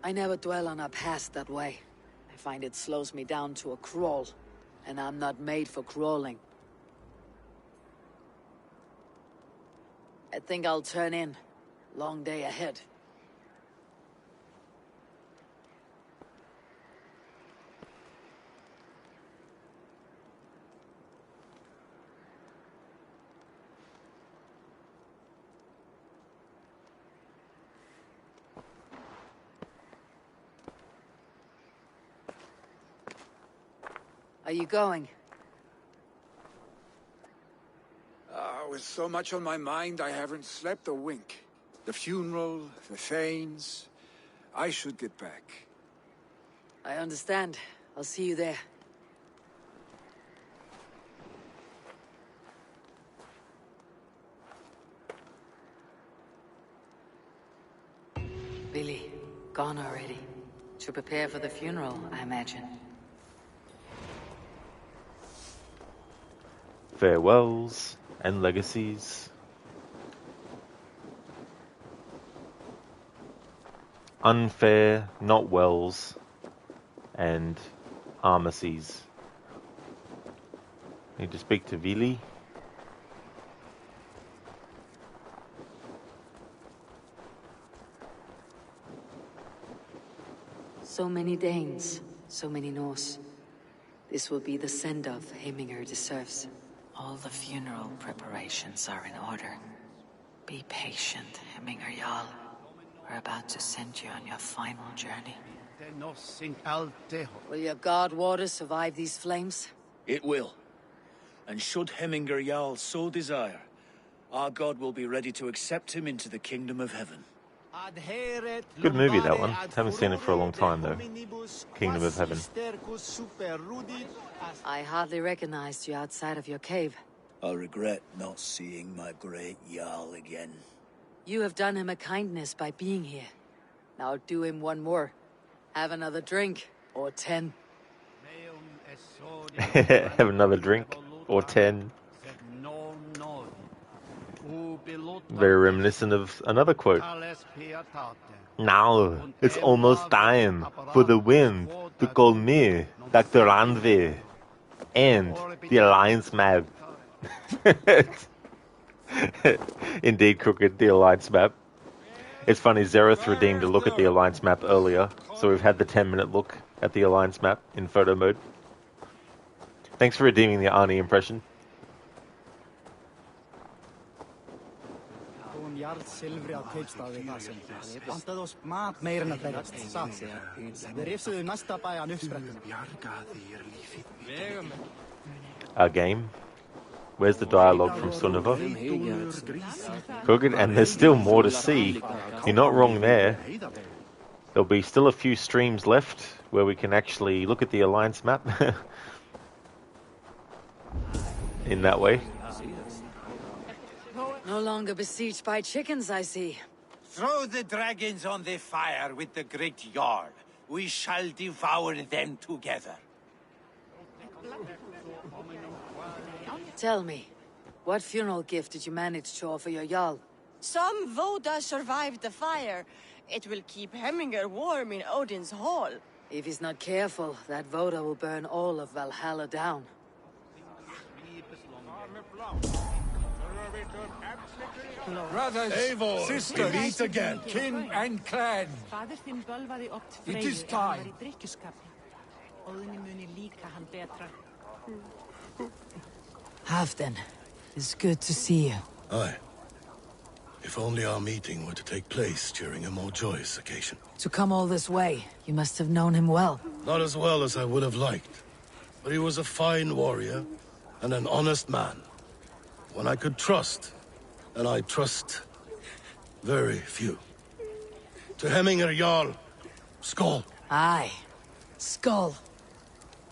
I never dwell on our past that way. I find it slows me down to a crawl, and I'm not made for crawling. I think I'll turn in. Long day ahead. Are you going? With so much on my mind, I haven't slept a wink. The funeral, the Thanes... I should get back. I understand. I'll see you there. Billy, gone already. To prepare for the funeral, I imagine. Farewells and legacies. Unfair, not wells, and armistices. Need to speak to Vili. So many Danes, so many Norse. This will be the send-off Heiminger deserves. All the funeral preparations are in order. Be patient, Heiminger Jarl. We're about to send you on your final journey. Will your god water survive these flames? It will. And should Heiminger Jarl so desire, our god will be ready to accept him into the kingdom of heaven. Good movie, that one. Haven't seen it for a long time, though. Kingdom of Heaven. I hardly recognized you outside of your cave. I'll regret not seeing my great Jarl again. You have done him a kindness by being here. Now do him one more. Have another drink, or 10. Have another drink, or 10. Very reminiscent of another quote. Now, it's almost time for the wind to call me, Dr. Randvi, and the Alliance map. Indeed, Crooked, the Alliance map. It's funny, Zereth redeemed a look at the Alliance map earlier, so we've had the 10-minute look at the Alliance map in photo mode. Thanks for redeeming the Arnie impression. Silfri á kaupstað við það sem við vantaði oss mat meira en að berjast, satt sig. Við rifsuðu næsta bæjan uppsprettunum. A game Where's the dialogue from Sunniva? Crooked, and there's still more to see. You're not wrong there. There'll be still a few streams left where we can actually look at the Alliance map in that way. No longer besieged by chickens, I see. Throw the dragons on the fire with the great Jarl. We shall devour them together. Tell me, what funeral gift did you manage to offer your Jarl? Some Voda survived the fire. It will keep Hemminger warm in Odin's hall. If he's not careful, that Voda will burn all of Valhalla down. Brothers, Eivor, sisters, we meet again. kin and clan. It is time. Halfdan, it's good to see you. Aye. If only our meeting were to take place during a more joyous occasion. To come all this way, you must have known him well. Not as well as I would have liked, but he was a fine warrior and an honest man. One I could trust, and I trust very few. To Hemminger Jarl, Skål. Aye, Skål.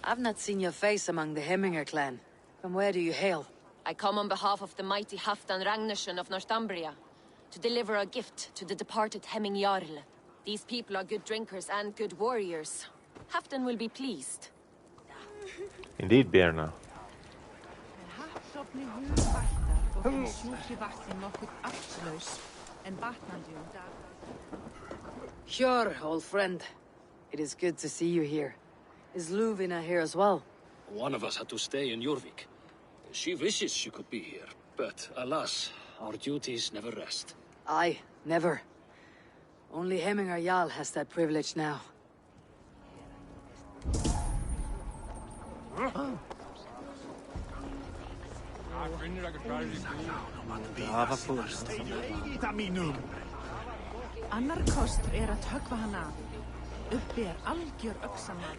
I've not seen your face among the Hemminger clan. From where do you hail? I come on behalf of the mighty Halfdan Ragnarsson of Northumbria to deliver a gift to the departed Hemming Jarl. These people are good drinkers and good warriors. Halfdan will be pleased. Indeed, Birna. Sure, old friend. It is good to see you here. Is Luvina here as well? One of us had to stay in Jorvik. She wishes she could be here, but alas, our duties never rest. Aye, never. Only Hemminger Jarl has that privilege now. Annar kostur að höggva hann af. Uppi algjör öxamál.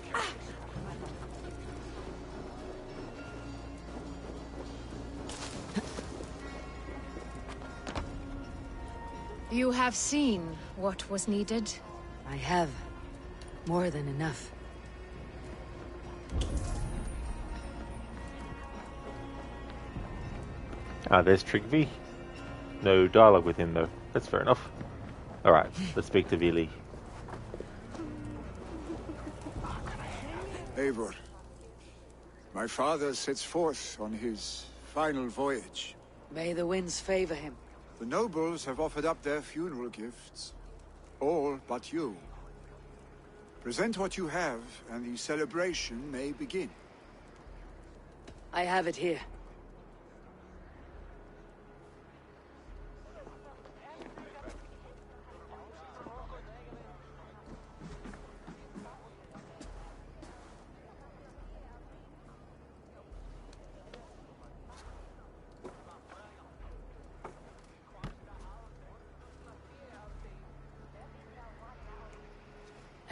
You have seen what was needed? I have. More than enough. Ah, there's Tryggvi. No dialogue with him, though. That's fair enough. Alright, let's speak to Vili. Eivor, my father sets forth on his final voyage. May the winds favor him. The nobles have offered up their funeral gifts. All but you. Present what you have, and the celebration may begin. I have it here.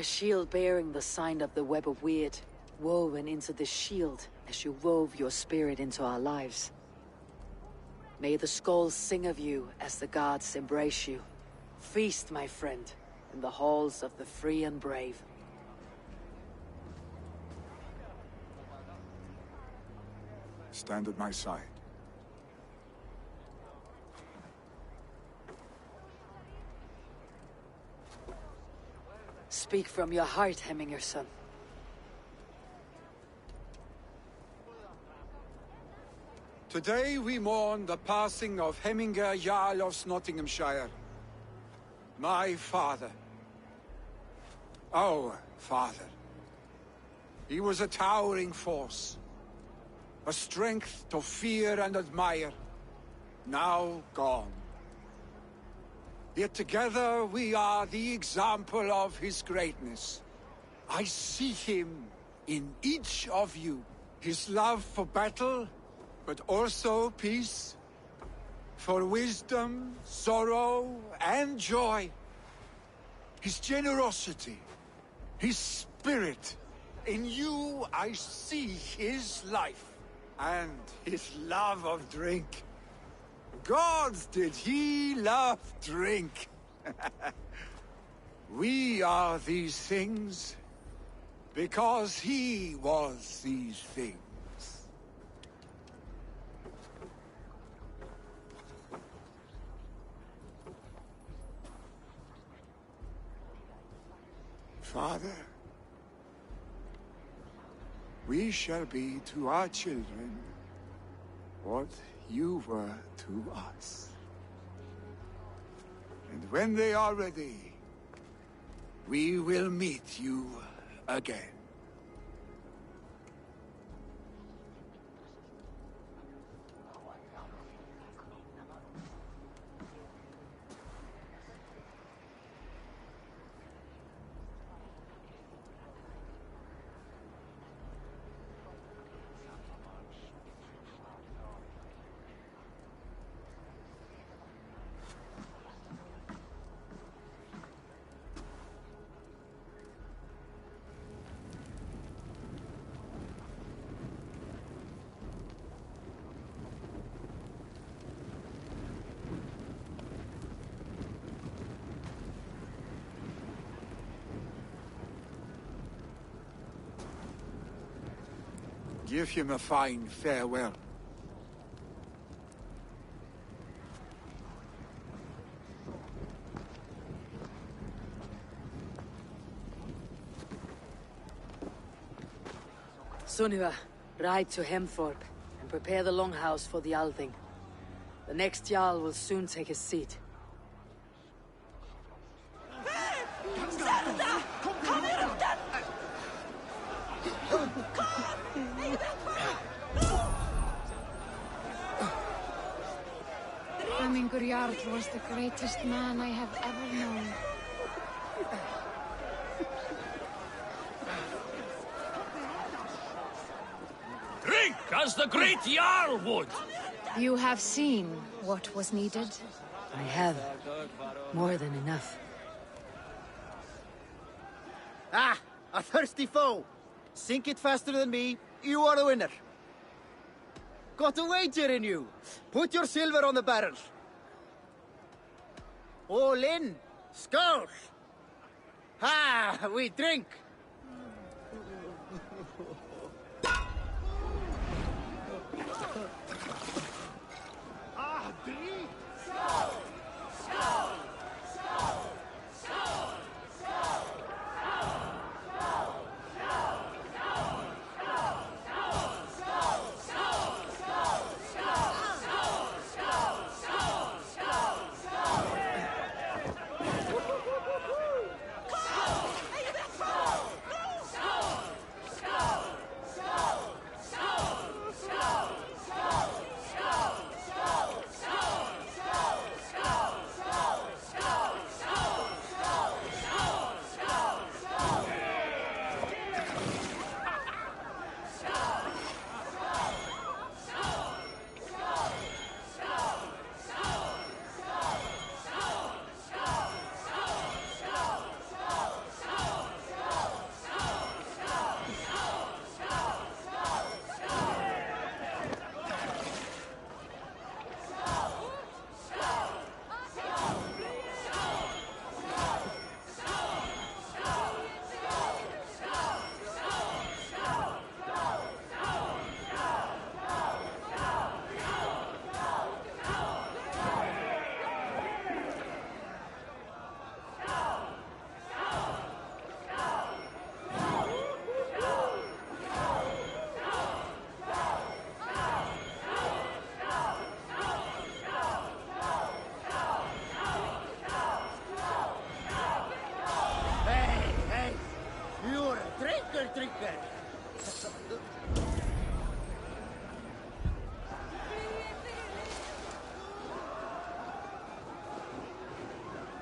A shield bearing the sign of the Web of Weird, woven into the shield as you wove your spirit into our lives. May the skulls sing of you as the gods embrace you. Feast, my friend, in the halls of the free and brave. Stand at my side. Speak from your heart, Hemminger son. Today we mourn the passing of Hemminger Jarl of Nottinghamshire. My father. Our father. He was a towering force. A strength to fear and admire. Now gone. Yet together we are the example of his greatness. I see him in each of you. His love for battle, but also peace. For wisdom, sorrow, and joy. His generosity, his spirit. In you I see his life. and his love of drink. Gods, did he love drink! We are these things because he was these things. Father, we shall be to our children what you were to us. And when they are ready, we will meet you again. Give him a fine farewell. Sunniva, ride to Hemthorpe and prepare the longhouse for the Althing. The next Jarl will soon take his seat. Hemmingur Jarl was the greatest man I have ever known. Drink as the great Jarl would! You have seen what was needed? I have. More than enough. Ah, a thirsty foe. Sink it faster than me. You are the winner. Got a wager in you. Put your silver on the barrel. All in. Skull. Ha, we drink. Ah, drink. Skull. Skull. Skull. Skull.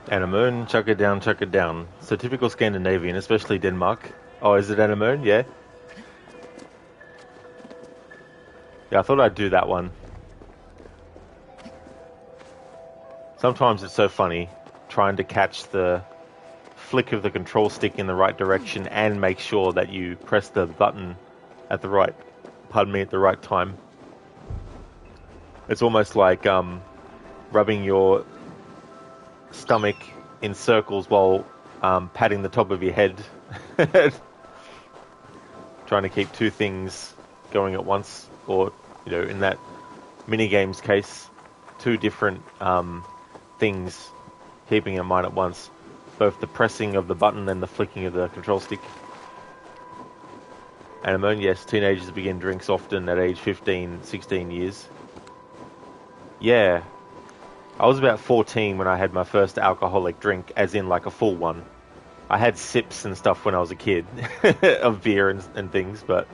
Anamurn, chuck it down, chuck it down. So typical Scandinavian, especially Denmark. Oh, is it Anamurn? Yeah. Yeah, I thought I'd do that one. Sometimes it's so funny trying to catch the flick of the control stick in the right direction and make sure that you press the button at the right, at the right time. It's almost like rubbing your stomach in circles while patting the top of your head. Trying to keep two things going at once, or, you know, in that minigame's case, two different things keeping in mind at once. Both the pressing of the button and the flicking of the control stick. And yes, teenagers begin drinks often at age 15, 16 years. Yeah. I was about 14 when I had my first alcoholic drink, as in like a full one. I had sips and stuff when I was a kid of beer and things, but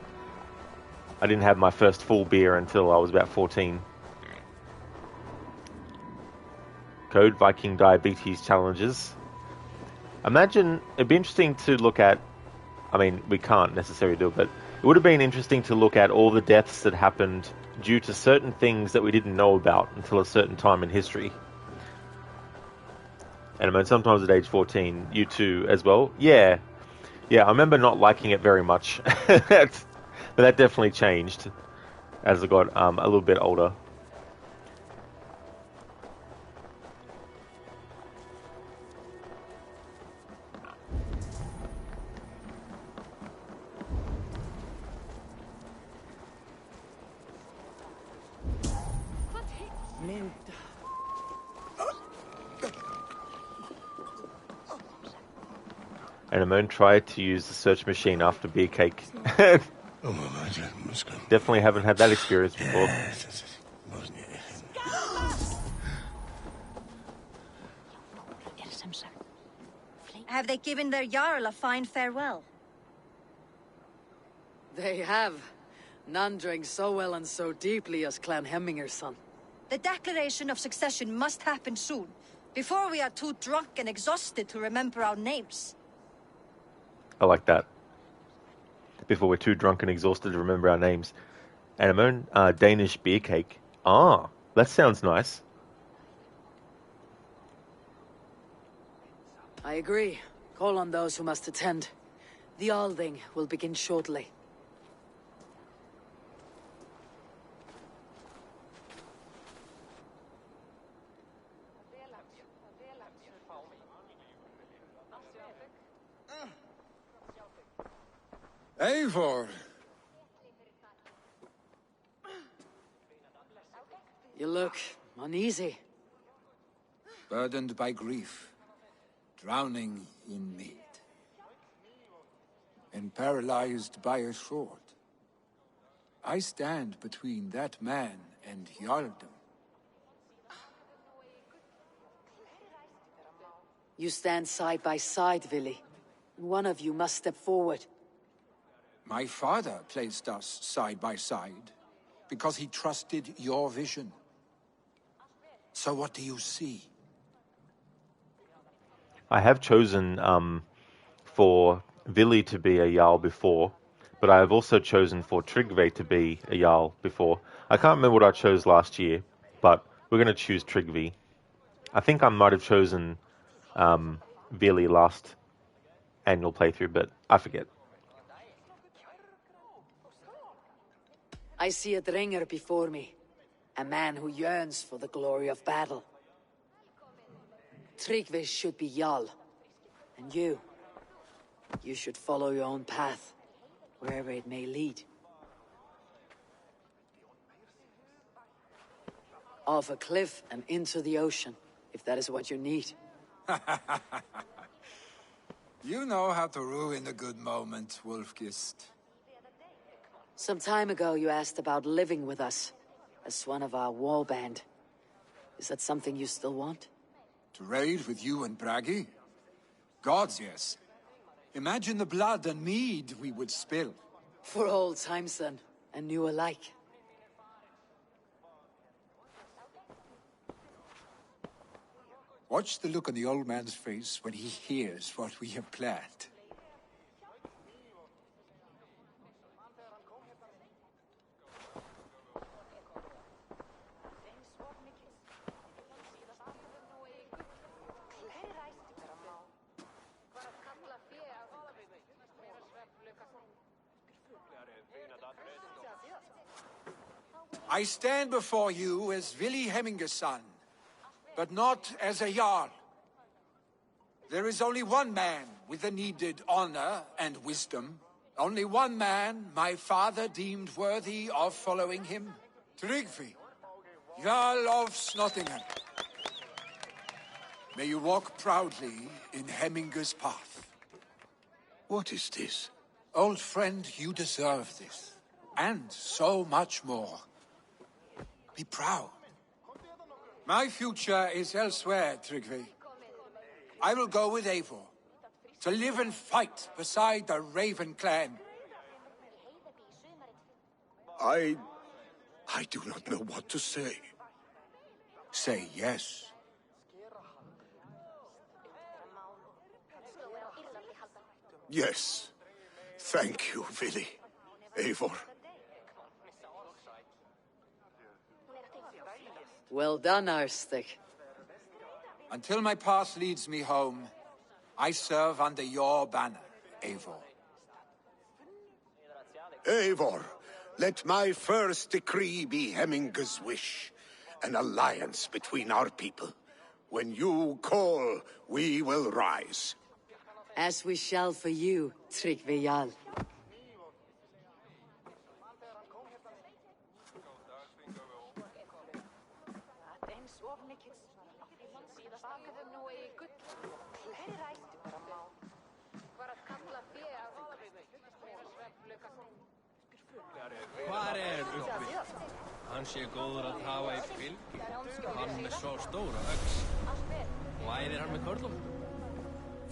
I didn't have my first full beer until I was about 14. Code Viking Diabetes Challenges. Imagine, it'd be interesting to look at, I mean, we can't necessarily do it, but it would have been interesting to look at all the deaths that happened due to certain things that we didn't know about until a certain time in history. And I mean, sometimes at age 14, you too as well. Yeah, I remember not liking it very much. But that definitely changed as I got a little bit older. And Amon tried to use the search machine after beer cake. Definitely haven't had that experience before. Have they given their Jarl a fine farewell? They have. None drank so well and so deeply as Clan Hemminger's son. The declaration of succession must happen soon, before we are too drunk and exhausted to remember our names. I like that. Before we're too drunk and exhausted to remember our names. And Amon, Danish beer cake. Ah, that sounds nice. I agree. Call on those who must attend. The Alding will begin shortly. Eivor! You look uneasy. Burdened by grief. Drowning in mead. And paralyzed by a sword. I stand between that man and Jarldom. You stand side by side, Vili. One of you must step forward. My father placed us side by side, because he trusted your vision. So what do you see? I have chosen for Vili to be a Jarl before, but I have also chosen for Tryggve to be a Jarl before. I can't remember what I chose last year, but we're going to choose Tryggve. I think I might have chosen Vili last annual playthrough, but I forget. I see a Dringer before me. A man who yearns for the glory of battle. Tryggve should be Jarl. And you should follow your own path, wherever it may lead. Off a cliff and into the ocean, if that is what you need. You know how to ruin a good moment, Wolfgist. Some time ago you asked about living with us, as one of our war band. Is that something you still want? To raid with you and Bragi? Gods, yes. Imagine the blood and mead we would spill. For old times then, and new alike. Watch the look on the old man's face when he hears what we have planned. I stand before you as Vili Hemminger's son, but not as a Jarl. There is only one man with the needed honor and wisdom. Only one man my father deemed worthy of following him. Tryggvi, Jarl of Snottingham. May you walk proudly in Hemminger's path. What is this? Old friend, you deserve this. And so much more. Be proud. My future is elsewhere, Tryggvi. I will go with Eivor, to live and fight beside the Raven clan. I do not know what to say. Say yes. Yes. Thank you, Vili. Eivor. Well done, Arstic. Until my path leads me home, I serve under your banner, Eivor. Eivor, let my first decree be Hemminger's wish. An alliance between our people. When you call, we will rise. As we shall for you, Tryggvi Jarl. Hvar uppi? Hann sé góður að hafa í fylgi. Hann með svo stóra öx. Værir hann með körlum?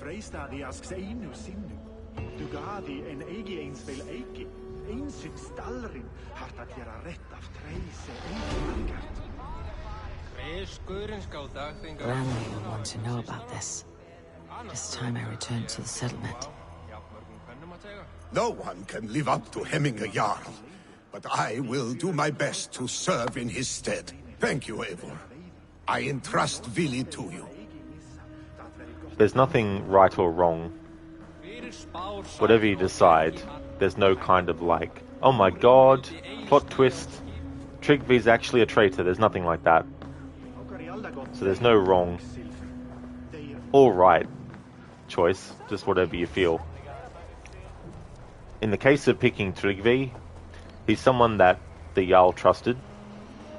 Freistadi asks einu sinnu. Dugadi en eigi eins vel eigi. Einsinn stallrin hart að gera rétt af treysi eigi margart. Randall will want to know about this. This time I return to the settlement. No one can live up to Hemminger Jarl, but I will do my best to serve in his stead. Thank you, Eivor. I entrust Vili to you. There's nothing right or wrong. Whatever you decide, there's no kind of like, oh my god, plot twist, Tryggvi's actually a traitor. There's nothing like that. So there's no wrong or right choice, just whatever you feel. In the case of picking Tryggvi, he's someone that the Jarl trusted,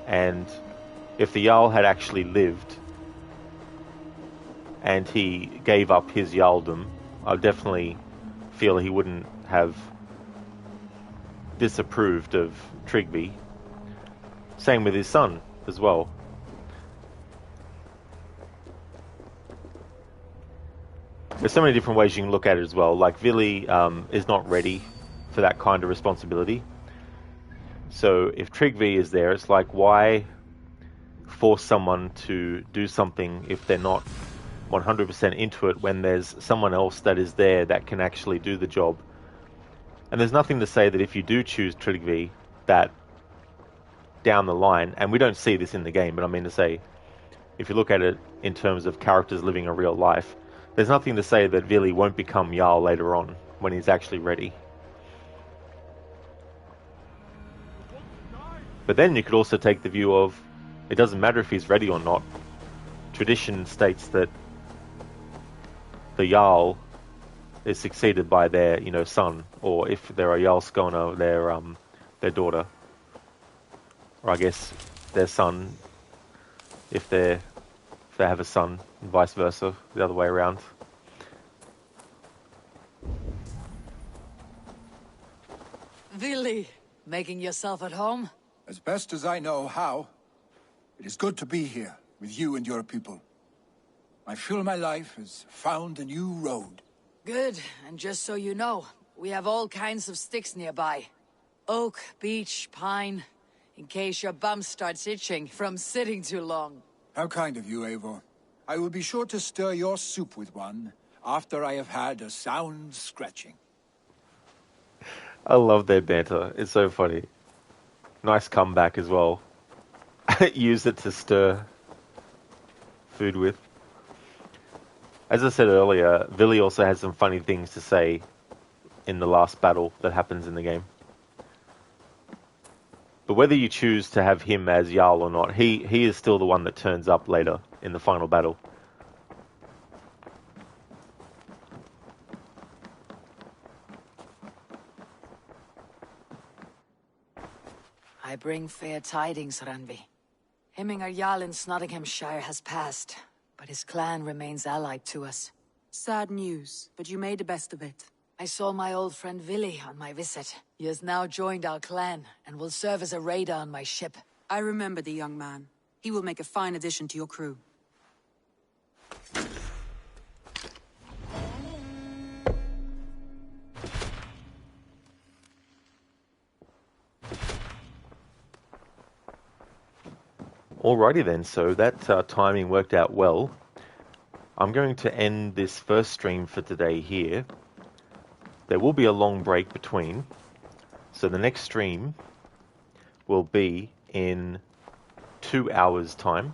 and if the Jarl had actually lived and he gave up his Jarldom, I definitely feel he wouldn't have disapproved of Tryggvi. Same with his son as well. There's so many different ways you can look at it as well. Like, Vili is not ready for that kind of responsibility. So if Tryggvi is there, it's like, why force someone to do something if they're not 100% into it when there's someone else that is there that can actually do the job? And there's nothing to say that if you do choose Tryggvi, that down the line, and we don't see this in the game, but I mean to say, if you look at it in terms of characters living a real life, there's nothing to say that Vili won't become Jarl later on when he's actually ready. But then you could also take the view of, it doesn't matter if he's ready or not. Tradition states that the Jarl is succeeded by their, son, or if they're a Jarlskona, their daughter, or I guess their son, if they have a son, and vice versa, the other way around. Vili, making yourself at home? As best as I know how. It is good to be here with you and your people. I feel my life has found a new road. Good, and just so you know, we have all kinds of sticks nearby. Oak, beech, pine, in case your bum starts itching from sitting too long. How kind of you, Eivor. I will be sure to stir your soup with one after I have had a sound scratching. I love their banter. It's so funny. Nice comeback as well. Use it to stir food with. As I said earlier, Vili also has some funny things to say in the last battle that happens in the game. But whether you choose to have him as Jarl or not, he is still the one that turns up later in the final battle. I bring fair tidings, Randvi. Hemminger Jarl in Nottinghamshire has passed, but his clan remains allied to us. Sad news, but you made the best of it. I saw my old friend Willi on my visit. He has now joined our clan, and will serve as a raider on my ship. I remember the young man. He will make a fine addition to your crew. Alrighty then, so that timing worked out well. I'm going to end this first stream for today here. There will be a long break between, so the next stream will be in 2 hours time.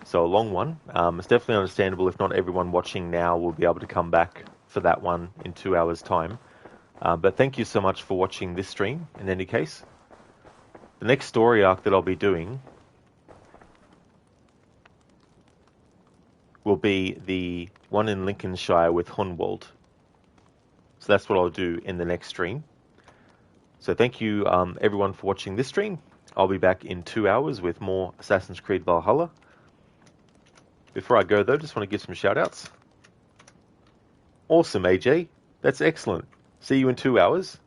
So a long one. It's definitely understandable if not everyone watching now will be able to come back for that one in 2 hours time. But thank you so much for watching this stream in any case. The next story arc that I'll be doing will be the one in Lincolnshire with Hunwald. So that's what I'll do in the next stream. So thank you everyone for watching this stream. I'll be back in 2 hours with more Assassin's Creed Valhalla. Before I go though, just want to give some shout outs. Awesome, AJ. That's excellent. See you in 2 hours.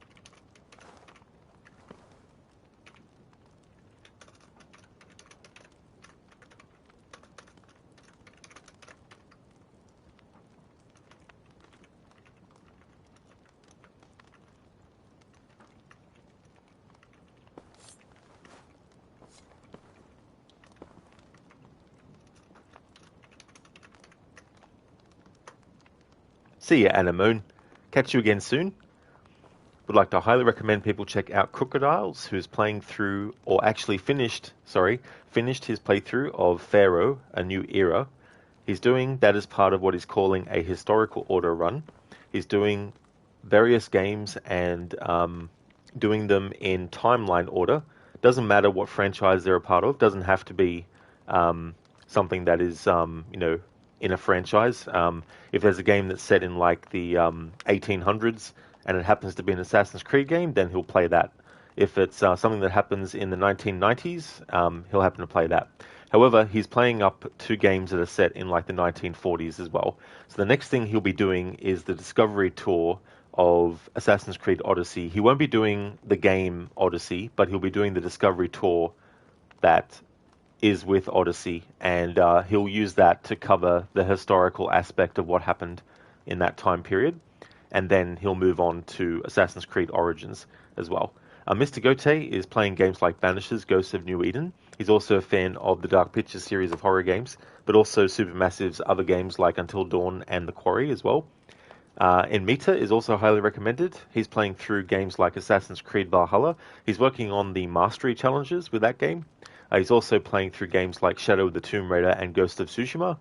See ya, Anamoon. Catch you again soon. Would like to highly recommend people check out Crocodiles, who's playing through, or actually finished his playthrough of Pharaoh, A New Era. He's doing that as part of what he's calling a historical order run. He's doing various games and doing them in timeline order. Doesn't matter what franchise they're a part of. Doesn't have to be something that is, in a franchise. If there's a game that's set in like the 1800s and it happens to be an Assassin's Creed game, then he'll play that. If it's something that happens in the 1990s, he'll happen to play that. However, he's playing up 2 games that are set in like the 1940s as well. So the next thing he'll be doing is the Discovery Tour of Assassin's Creed Odyssey. He won't be doing the game Odyssey, but he'll be doing the Discovery Tour that is with Odyssey, and he'll use that to cover the historical aspect of what happened in that time period, and then he'll move on to Assassin's Creed Origins as well. Mr. Gote is playing games like Banishers, Ghosts of New Eden. He's also a fan of the Dark Pictures series of horror games, but also Supermassive's other games like Until Dawn and The Quarry as well. Mita is also highly recommended. He's playing through games like Assassin's Creed Valhalla. He's working on the mastery challenges with that game. He's also playing through games like Shadow of the Tomb Raider and Ghost of Tsushima.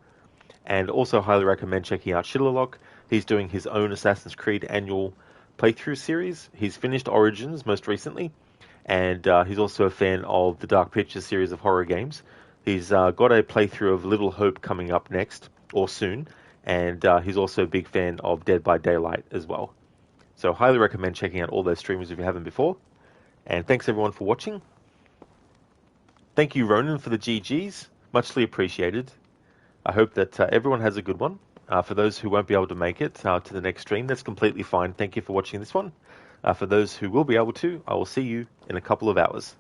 And also highly recommend checking out Shillerlock. He's doing his own Assassin's Creed annual playthrough series. He's finished Origins most recently. And he's also a fan of the Dark Pictures series of horror games. He's got a playthrough of Little Hope coming up next, or soon. And he's also a big fan of Dead by Daylight as well. So highly recommend checking out all those streamers if you haven't before. And thanks everyone for watching. Thank you, Ronan, for the GGs. Muchly appreciated. I hope that everyone has a good one. For those who won't be able to make it to the next stream, that's completely fine. Thank you for watching this one. For those who will be able to, I will see you in a couple of hours.